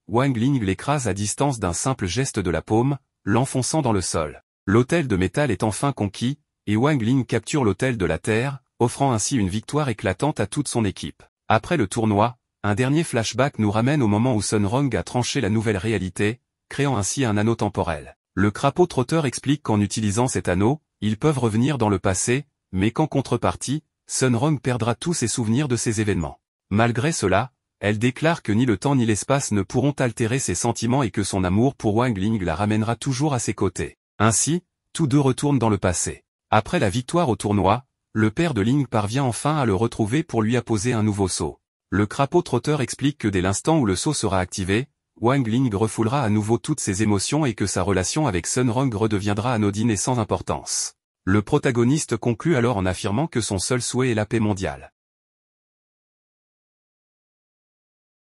Wang Ling l'écrase à distance d'un simple geste de la paume, l'enfonçant dans le sol. L'autel de métal est enfin conquis, et Wang Ling capture l'autel de la terre, offrant ainsi une victoire éclatante à toute son équipe. Après le tournoi, un dernier flashback nous ramène au moment où Sun Rong a tranché la nouvelle réalité, créant ainsi un anneau temporel. Le crapaud trotteur explique qu'en utilisant cet anneau, ils peuvent revenir dans le passé, mais qu'en contrepartie, Sun Rong perdra tous ses souvenirs de ces événements. Malgré cela, elle déclare que ni le temps ni l'espace ne pourront altérer ses sentiments et que son amour pour Wang Ling la ramènera toujours à ses côtés. Ainsi, tous deux retournent dans le passé. Après la victoire au tournoi, le père de Ling parvient enfin à le retrouver pour lui apposer un nouveau sceau. Le crapaud trotteur explique que dès l'instant où le sceau sera activé, Wang Ling refoulera à nouveau toutes ses émotions et que sa relation avec Sun Rong redeviendra anodine et sans importance. Le protagoniste conclut alors en affirmant que son seul souhait est la paix mondiale.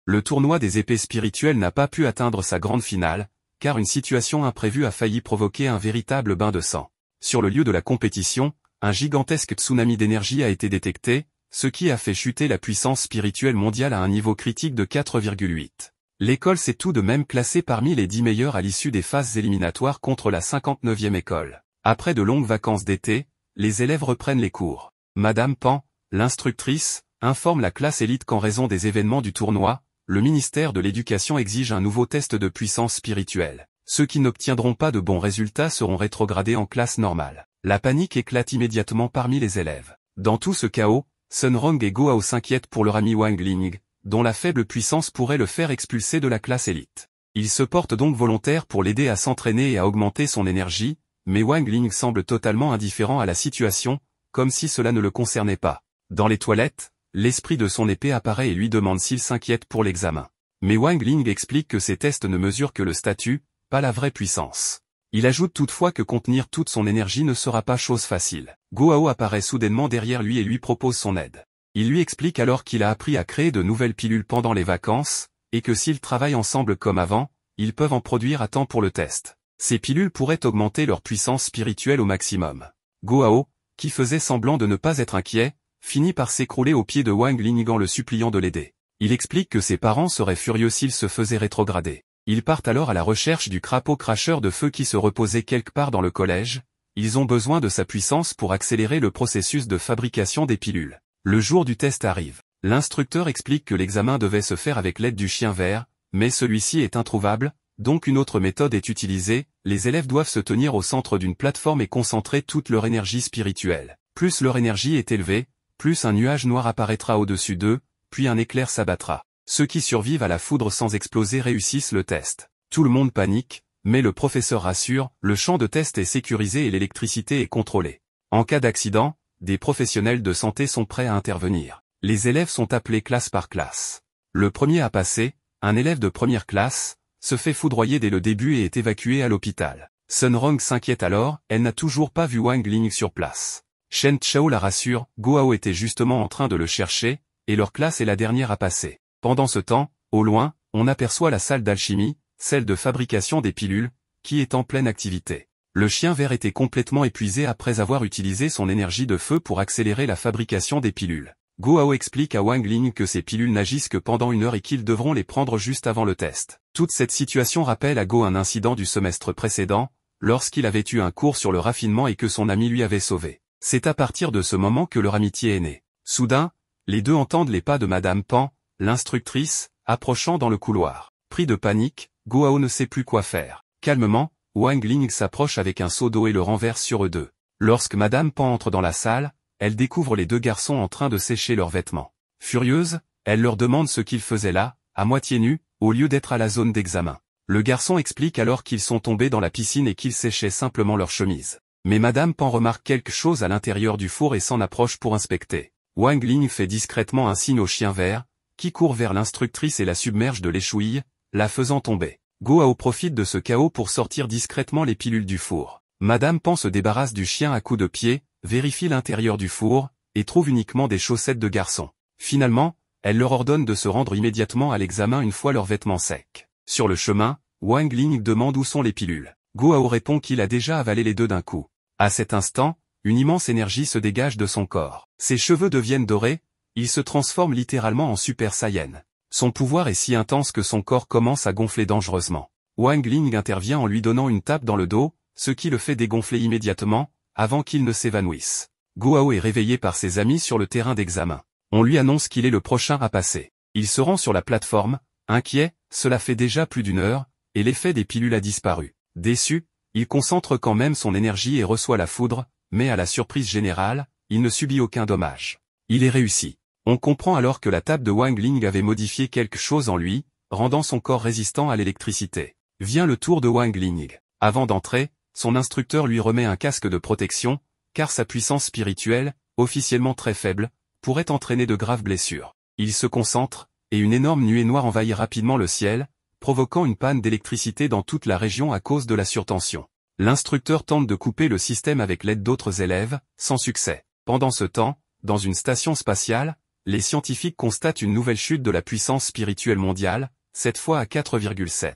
Le tournoi des épées spirituelles n'a pas pu atteindre sa grande finale, car une situation imprévue a failli provoquer un véritable bain de sang. Sur le lieu de la compétition, un gigantesque tsunami d'énergie a été détecté, ce qui a fait chuter la puissance spirituelle mondiale à un niveau critique de 4,8. L'école s'est tout de même classée parmi les 10 meilleures à l'issue des phases éliminatoires contre la 59e école. Après de longues vacances d'été, les élèves reprennent les cours. Madame Pan, l'instructrice, informe la classe élite qu'en raison des événements du tournoi, le ministère de l'Éducation exige un nouveau test de puissance spirituelle. Ceux qui n'obtiendront pas de bons résultats seront rétrogradés en classe normale. La panique éclate immédiatement parmi les élèves. Dans tout ce chaos, Sun Rong et Go Hao s'inquiètent pour leur ami Wang Ling, dont la faible puissance pourrait le faire expulser de la classe élite. Ils se portent donc volontaires pour l'aider à s'entraîner et à augmenter son énergie, mais Wang Ling semble totalement indifférent à la situation, comme si cela ne le concernait pas. Dans les toilettes, l'esprit de son épée apparaît et lui demande s'il s'inquiète pour l'examen. Mais Wang Ling explique que ces tests ne mesurent que le statut, pas la vraie puissance. Il ajoute toutefois que contenir toute son énergie ne sera pas chose facile. Go Hao apparaît soudainement derrière lui et lui propose son aide. Il lui explique alors qu'il a appris à créer de nouvelles pilules pendant les vacances, et que s'ils travaillent ensemble comme avant, ils peuvent en produire à temps pour le test. Ces pilules pourraient augmenter leur puissance spirituelle au maximum. Go Hao, qui faisait semblant de ne pas être inquiet, finit par s'écrouler aux pieds de Wang Ling en le suppliant de l'aider. Il explique que ses parents seraient furieux s'il se faisait rétrograder. Ils partent alors à la recherche du crapaud cracheur de feu qui se reposait quelque part dans le collège. Ils ont besoin de sa puissance pour accélérer le processus de fabrication des pilules. Le jour du test arrive. L'instructeur explique que l'examen devait se faire avec l'aide du chien vert, mais celui-ci est introuvable, donc une autre méthode est utilisée. Les élèves doivent se tenir au centre d'une plateforme et concentrer toute leur énergie spirituelle. Plus leur énergie est élevée, plus un nuage noir apparaîtra au-dessus d'eux, puis un éclair s'abattra. Ceux qui survivent à la foudre sans exploser réussissent le test. Tout le monde panique, mais le professeur rassure, le champ de test est sécurisé et l'électricité est contrôlée. En cas d'accident, des professionnels de santé sont prêts à intervenir. Les élèves sont appelés classe par classe. Le premier à passer, un élève de première classe, se fait foudroyer dès le début et est évacué à l'hôpital. Sun Rong s'inquiète alors, elle n'a toujours pas vu Wang Ling sur place. Shen Chao la rassure, Go Hao était justement en train de le chercher, et leur classe est la dernière à passer. Pendant ce temps, au loin, on aperçoit la salle d'alchimie, celle de fabrication des pilules, qui est en pleine activité. Le chien vert était complètement épuisé après avoir utilisé son énergie de feu pour accélérer la fabrication des pilules. Go Hao explique à Wang Ling que ces pilules n'agissent que pendant 1 heure et qu'ils devront les prendre juste avant le test. Toute cette situation rappelle à Go un incident du semestre précédent, lorsqu'il avait eu un cours sur le raffinement et que son ami lui avait sauvé. C'est à partir de ce moment que leur amitié est née. Soudain, les deux entendent les pas de Madame Pan, l'instructrice, approchant dans le couloir. Pris de panique, Go Hao ne sait plus quoi faire. Calmement, Wang Ling s'approche avec un seau d'eau et le renverse sur eux deux. Lorsque Madame Pan entre dans la salle, elle découvre les deux garçons en train de sécher leurs vêtements. Furieuse, elle leur demande ce qu'ils faisaient là, à moitié nus, au lieu d'être à la zone d'examen. Le garçon explique alors qu'ils sont tombés dans la piscine et qu'ils séchaient simplement leurs chemises. Mais Madame Pan remarque quelque chose à l'intérieur du four et s'en approche pour inspecter. Wang Ling fait discrètement un signe au chien vert, qui court vers l'instructrice et la submerge de l'échouille, la faisant tomber. Go Hao profite de ce chaos pour sortir discrètement les pilules du four. Madame Pan se débarrasse du chien à coups de pied, vérifie l'intérieur du four, et trouve uniquement des chaussettes de garçon. Finalement, elle leur ordonne de se rendre immédiatement à l'examen une fois leurs vêtements secs. Sur le chemin, Wang Ling demande où sont les pilules. Guo Hao répond qu'il a déjà avalé les deux d'un coup. À cet instant, une immense énergie se dégage de son corps. Ses cheveux deviennent dorés, il se transforme littéralement en Super Saiyan. Son pouvoir est si intense que son corps commence à gonfler dangereusement. Wang Ling intervient en lui donnant une tape dans le dos, ce qui le fait dégonfler immédiatement, avant qu'il ne s'évanouisse. Guo Hao est réveillé par ses amis sur le terrain d'examen. On lui annonce qu'il est le prochain à passer. Il se rend sur la plateforme, inquiet, cela fait déjà plus d'une heure, et l'effet des pilules a disparu. Déçu, il concentre quand même son énergie et reçoit la foudre, mais à la surprise générale, il ne subit aucun dommage. Il est réussi. On comprend alors que la tape de Wang Ling avait modifié quelque chose en lui, rendant son corps résistant à l'électricité. Vient le tour de Wang Ling. Avant d'entrer, son instructeur lui remet un casque de protection, car sa puissance spirituelle, officiellement très faible, pourrait entraîner de graves blessures. Il se concentre, et une énorme nuée noire envahit rapidement le ciel, provoquant une panne d'électricité dans toute la région à cause de la surtension. L'instructeur tente de couper le système avec l'aide d'autres élèves, sans succès. Pendant ce temps, dans une station spatiale, les scientifiques constatent une nouvelle chute de la puissance spirituelle mondiale, cette fois à 4,7.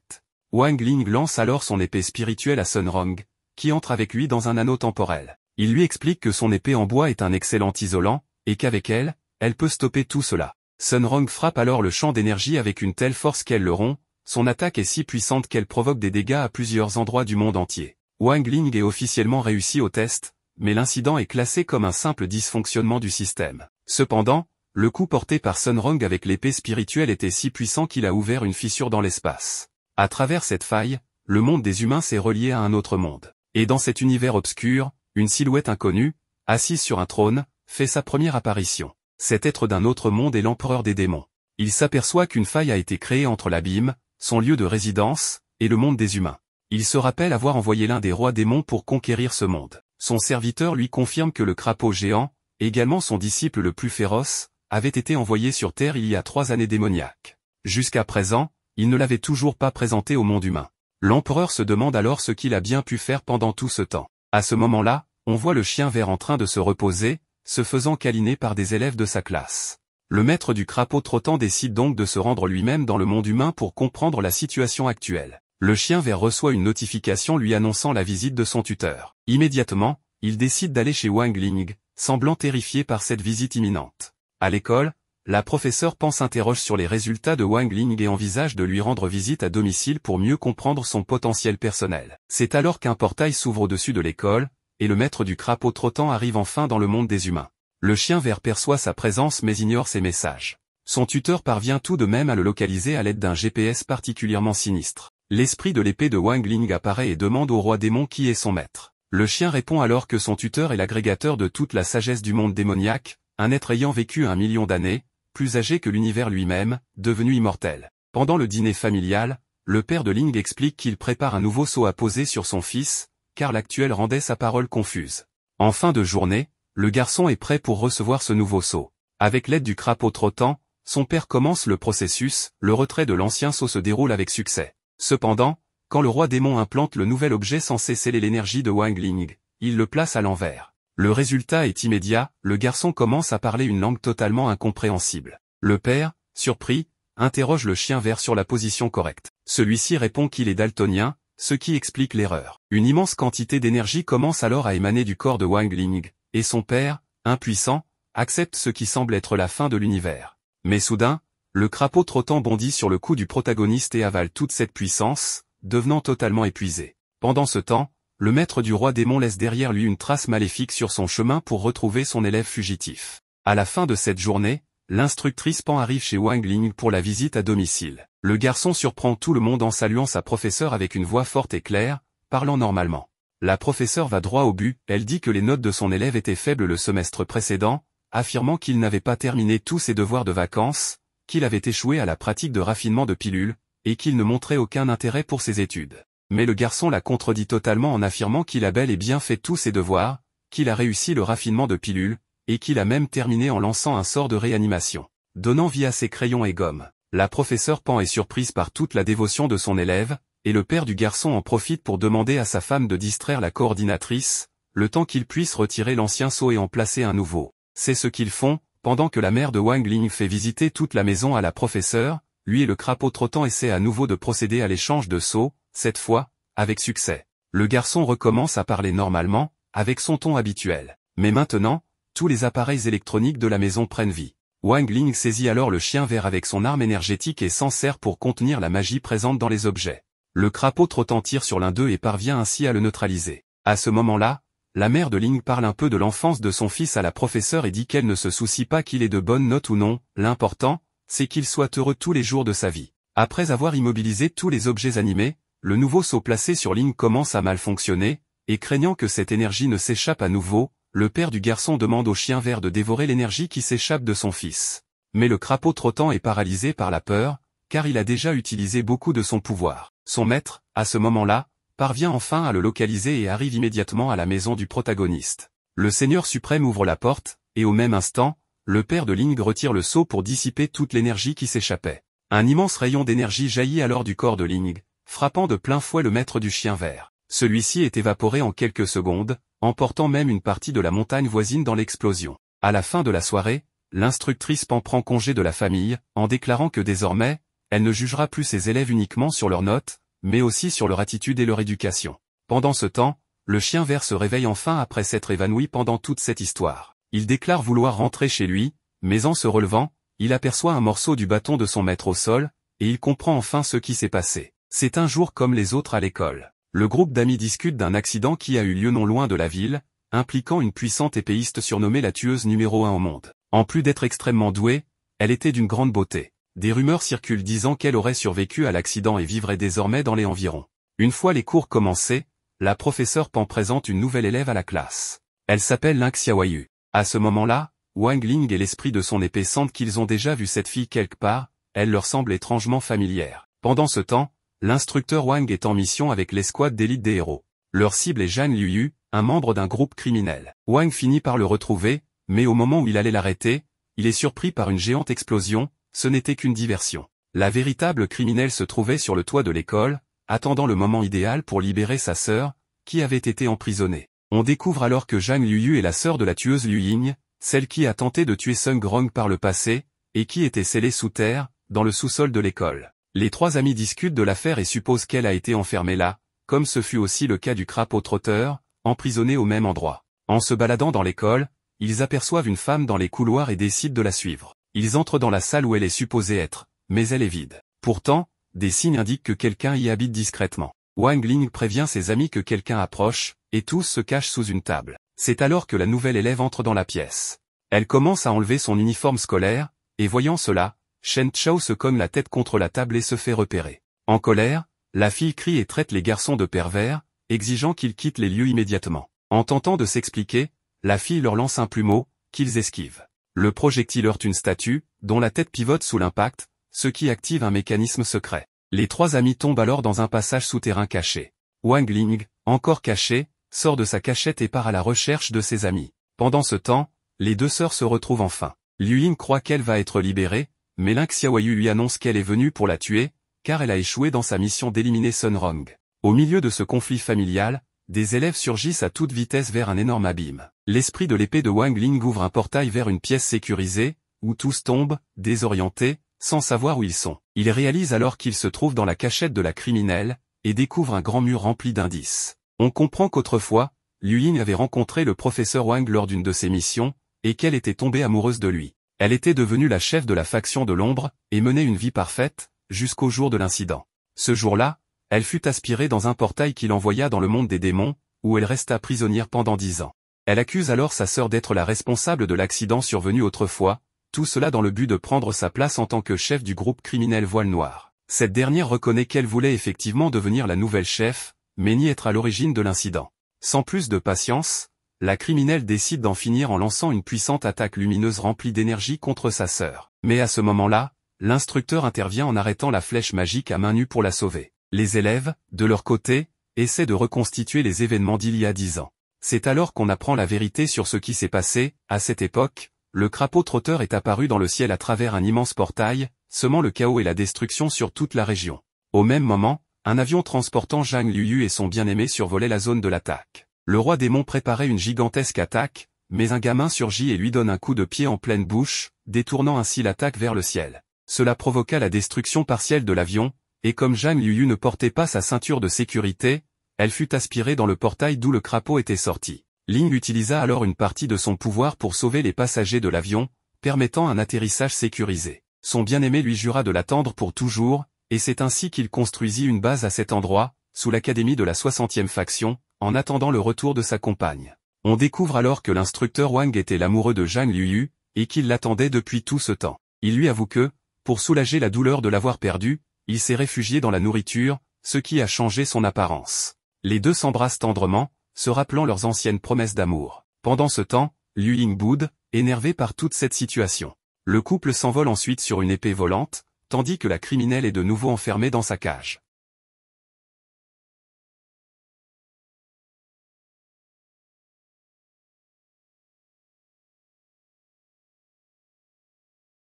Wang Ling lance alors son épée spirituelle à Sun Rong, qui entre avec lui dans un anneau temporel. Il lui explique que son épée en bois est un excellent isolant, et qu'avec elle, elle peut stopper tout cela. Sun Rong frappe alors le champ d'énergie avec une telle force qu'elle le rompt, son attaque est si puissante qu'elle provoque des dégâts à plusieurs endroits du monde entier. Wang Ling est officiellement réussi au test, mais l'incident est classé comme un simple dysfonctionnement du système. Cependant, le coup porté par Sun Rong avec l'épée spirituelle était si puissant qu'il a ouvert une fissure dans l'espace. À travers cette faille, le monde des humains s'est relié à un autre monde. Et dans cet univers obscur, une silhouette inconnue, assise sur un trône, fait sa première apparition. Cet être d'un autre monde est l'empereur des démons. Il s'aperçoit qu'une faille a été créée entre l'abîme, son lieu de résidence, et le monde des humains. Il se rappelle avoir envoyé l'un des rois démons pour conquérir ce monde. Son serviteur lui confirme que le crapaud géant, également son disciple le plus féroce, avait été envoyé sur Terre il y a 3 années démoniaques. Jusqu'à présent, il ne l'avait toujours pas présenté au monde humain. L'empereur se demande alors ce qu'il a bien pu faire pendant tout ce temps. À ce moment-là, on voit le chien vert en train de se reposer, se faisant câliner par des élèves de sa classe. Le maître du crapaud trottant décide donc de se rendre lui-même dans le monde humain pour comprendre la situation actuelle. Le chien vert reçoit une notification lui annonçant la visite de son tuteur. Immédiatement, il décide d'aller chez Wang Ling, semblant terrifié par cette visite imminente. À l'école, la professeure Pan s'interroge sur les résultats de Wang Ling et envisage de lui rendre visite à domicile pour mieux comprendre son potentiel personnel. C'est alors qu'un portail s'ouvre au-dessus de l'école, et le maître du crapaud trottant arrive enfin dans le monde des humains. Le chien vert perçoit sa présence mais ignore ses messages. Son tuteur parvient tout de même à le localiser à l'aide d'un GPS particulièrement sinistre. L'esprit de l'épée de Wang Ling apparaît et demande au roi démon qui est son maître. Le chien répond alors que son tuteur est l'agrégateur de toute la sagesse du monde démoniaque, un être ayant vécu 1 million d'années, plus âgé que l'univers lui-même, devenu immortel. Pendant le dîner familial, le père de Ling explique qu'il prépare un nouveau sceau à poser sur son fils, car l'actuel rendait sa parole confuse. En fin de journée, le garçon est prêt pour recevoir ce nouveau sceau. Avec l'aide du crapaud trottant, son père commence le processus, le retrait de l'ancien sceau se déroule avec succès. Cependant, quand le roi démon implante le nouvel objet censé sceller l'énergie de Wang Ling, il le place à l'envers. Le résultat est immédiat, le garçon commence à parler une langue totalement incompréhensible. Le père, surpris, interroge le chien vert sur la position correcte. Celui-ci répond qu'il est daltonien, ce qui explique l'erreur. Une immense quantité d'énergie commence alors à émaner du corps de Wang Ling, et son père, impuissant, accepte ce qui semble être la fin de l'univers. Mais soudain, le crapaud trottant bondit sur le cou du protagoniste et avale toute cette puissance, devenant totalement épuisé. Pendant ce temps, le maître du roi démon laisse derrière lui une trace maléfique sur son chemin pour retrouver son élève fugitif. À la fin de cette journée, l'instructrice Pan arrive chez Wang Ling pour la visite à domicile. Le garçon surprend tout le monde en saluant sa professeure avec une voix forte et claire, parlant normalement. La professeure va droit au but, elle dit que les notes de son élève étaient faibles le semestre précédent, affirmant qu'il n'avait pas terminé tous ses devoirs de vacances, qu'il avait échoué à la pratique de raffinement de pilules, et qu'il ne montrait aucun intérêt pour ses études. Mais le garçon la contredit totalement en affirmant qu'il a bel et bien fait tous ses devoirs, qu'il a réussi le raffinement de pilules, et qu'il a même terminé en lançant un sort de réanimation, donnant vie à ses crayons et gommes. La professeure Pan est surprise par toute la dévotion de son élève, et le père du garçon en profite pour demander à sa femme de distraire la coordinatrice, le temps qu'il puisse retirer l'ancien sceau et en placer un nouveau. C'est ce qu'ils font, pendant que la mère de Wang Ling fait visiter toute la maison à la professeure, lui et le crapaud trottant essaient à nouveau de procéder à l'échange de seaux, cette fois, avec succès. Le garçon recommence à parler normalement, avec son ton habituel. Mais maintenant, tous les appareils électroniques de la maison prennent vie. Wang Ling saisit alors le chien vert avec son arme énergétique et s'en sert pour contenir la magie présente dans les objets. Le crapaud trottant tire sur l'un d'eux et parvient ainsi à le neutraliser. À ce moment-là, la mère de Ling parle un peu de l'enfance de son fils à la professeure et dit qu'elle ne se soucie pas qu'il ait de bonnes notes ou non, l'important, c'est qu'il soit heureux tous les jours de sa vie. Après avoir immobilisé tous les objets animés, le nouveau seau placé sur Ling commence à mal fonctionner, et craignant que cette énergie ne s'échappe à nouveau, le père du garçon demande au chien vert de dévorer l'énergie qui s'échappe de son fils. Mais le crapaud trottant est paralysé par la peur, car il a déjà utilisé beaucoup de son pouvoir. Son maître, à ce moment-là, parvient enfin à le localiser et arrive immédiatement à la maison du protagoniste. Le Seigneur suprême ouvre la porte, et au même instant, le père de Ling retire le seau pour dissiper toute l'énergie qui s'échappait. Un immense rayon d'énergie jaillit alors du corps de Ling, frappant de plein fouet le maître du chien vert. Celui-ci est évaporé en quelques secondes, emportant même une partie de la montagne voisine dans l'explosion. À la fin de la soirée, l'instructrice Pan prend congé de la famille, en déclarant que désormais, elle ne jugera plus ses élèves uniquement sur leurs notes, mais aussi sur leur attitude et leur éducation. Pendant ce temps, le chien vert se réveille enfin après s'être évanoui pendant toute cette histoire. Il déclare vouloir rentrer chez lui, mais en se relevant, il aperçoit un morceau du bâton de son maître au sol, et il comprend enfin ce qui s'est passé. C'est un jour comme les autres à l'école. Le groupe d'amis discute d'un accident qui a eu lieu non loin de la ville, impliquant une puissante épéiste surnommée la tueuse numéro 1 au monde. En plus d'être extrêmement douée, elle était d'une grande beauté. Des rumeurs circulent disant qu'elle aurait survécu à l'accident et vivrait désormais dans les environs. Une fois les cours commencés, la professeure Pan présente une nouvelle élève à la classe. Elle s'appelle Ling Xiaoyu. À ce moment-là, Wang Ling et l'esprit de son épée sentent qu'ils ont déjà vu cette fille quelque part, elle leur semble étrangement familière. Pendant ce temps, l'instructeur Wang est en mission avec l'escouade d'élite des héros. Leur cible est Zhang Liuyu, un membre d'un groupe criminel. Wang finit par le retrouver, mais au moment où il allait l'arrêter, il est surpris par une géante explosion, ce n'était qu'une diversion. La véritable criminelle se trouvait sur le toit de l'école, attendant le moment idéal pour libérer sa sœur, qui avait été emprisonnée. On découvre alors que Zhang Liuyu est la sœur de la tueuse Liu Ying, celle qui a tenté de tuer Sung Rong par le passé, et qui était scellée sous terre, dans le sous-sol de l'école. Les trois amis discutent de l'affaire et supposent qu'elle a été enfermée là, comme ce fut aussi le cas du crapaud trotteur, emprisonné au même endroit. En se baladant dans l'école, ils aperçoivent une femme dans les couloirs et décident de la suivre. Ils entrent dans la salle où elle est supposée être, mais elle est vide. Pourtant, des signes indiquent que quelqu'un y habite discrètement. Wang Ling prévient ses amis que quelqu'un approche, et tous se cachent sous une table. C'est alors que la nouvelle élève entre dans la pièce. Elle commence à enlever son uniforme scolaire, et voyant cela, Shen Chao se cogne la tête contre la table et se fait repérer. En colère, la fille crie et traite les garçons de pervers, exigeant qu'ils quittent les lieux immédiatement. En tentant de s'expliquer, la fille leur lance un plumeau, qu'ils esquivent. Le projectile heurte une statue, dont la tête pivote sous l'impact, ce qui active un mécanisme secret. Les trois amis tombent alors dans un passage souterrain caché. Wang Ling, encore caché, sort de sa cachette et part à la recherche de ses amis. Pendant ce temps, les deux sœurs se retrouvent enfin. Liu Ying croit qu'elle va être libérée, mais Ling Xiaoyu lui annonce qu'elle est venue pour la tuer, car elle a échoué dans sa mission d'éliminer Sun Rong. Au milieu de ce conflit familial, des élèves surgissent à toute vitesse vers un énorme abîme. L'esprit de l'épée de Wang Ling ouvre un portail vers une pièce sécurisée, où tous tombent, désorientés, sans savoir où ils sont. Il réalise alors qu'il se trouve dans la cachette de la criminelle, et découvre un grand mur rempli d'indices. On comprend qu'autrefois, Liu Ying avait rencontré le professeur Wang lors d'une de ses missions, et qu'elle était tombée amoureuse de lui. Elle était devenue la chef de la faction de l'ombre, et menait une vie parfaite, jusqu'au jour de l'incident. Ce jour-là, elle fut aspirée dans un portail qui l'envoya dans le monde des démons, où elle resta prisonnière pendant 10 ans. Elle accuse alors sa sœur d'être la responsable de l'accident survenu autrefois, tout cela dans le but de prendre sa place en tant que chef du groupe criminel Voile Noir. Cette dernière reconnaît qu'elle voulait effectivement devenir la nouvelle chef, mais nie être à l'origine de l'incident. Sans plus de patience, la criminelle décide d'en finir en lançant une puissante attaque lumineuse remplie d'énergie contre sa sœur. Mais à ce moment-là, l'instructeur intervient en arrêtant la flèche magique à main nue pour la sauver. Les élèves, de leur côté, essaient de reconstituer les événements d'il y a 10 ans. C'est alors qu'on apprend la vérité sur ce qui s'est passé. À cette époque, le crapaud trotteur est apparu dans le ciel à travers un immense portail, semant le chaos et la destruction sur toute la région. Au même moment, un avion transportant Zhang Liuyu et son bien-aimé survolait la zone de l'attaque. Le roi démon préparait une gigantesque attaque, Mais un gamin surgit et lui donne un coup de pied en pleine bouche, détournant ainsi l'attaque vers le ciel. Cela provoqua la destruction partielle de l'avion, et comme Zhang Liuyu ne portait pas sa ceinture de sécurité, elle fut aspirée dans le portail d'où le crapaud était sorti. Ling utilisa alors une partie de son pouvoir pour sauver les passagers de l'avion, permettant un atterrissage sécurisé. Son bien-aimé lui jura de l'attendre pour toujours, et c'est ainsi qu'il construisit une base à cet endroit, sous l'académie de la 60e faction, en attendant le retour de sa compagne. On découvre alors que l'instructeur Wang était l'amoureux de Zhang Liuyu, et qu'il l'attendait depuis tout ce temps. Il lui avoue que, pour soulager la douleur de l'avoir perdu, il s'est réfugié dans la nourriture, ce qui a changé son apparence. Les deux s'embrassent tendrement, se rappelant leurs anciennes promesses d'amour. Pendant ce temps, Liu Ying boude, énervé par toute cette situation. Le couple s'envole ensuite sur une épée volante, tandis que la criminelle est de nouveau enfermée dans sa cage.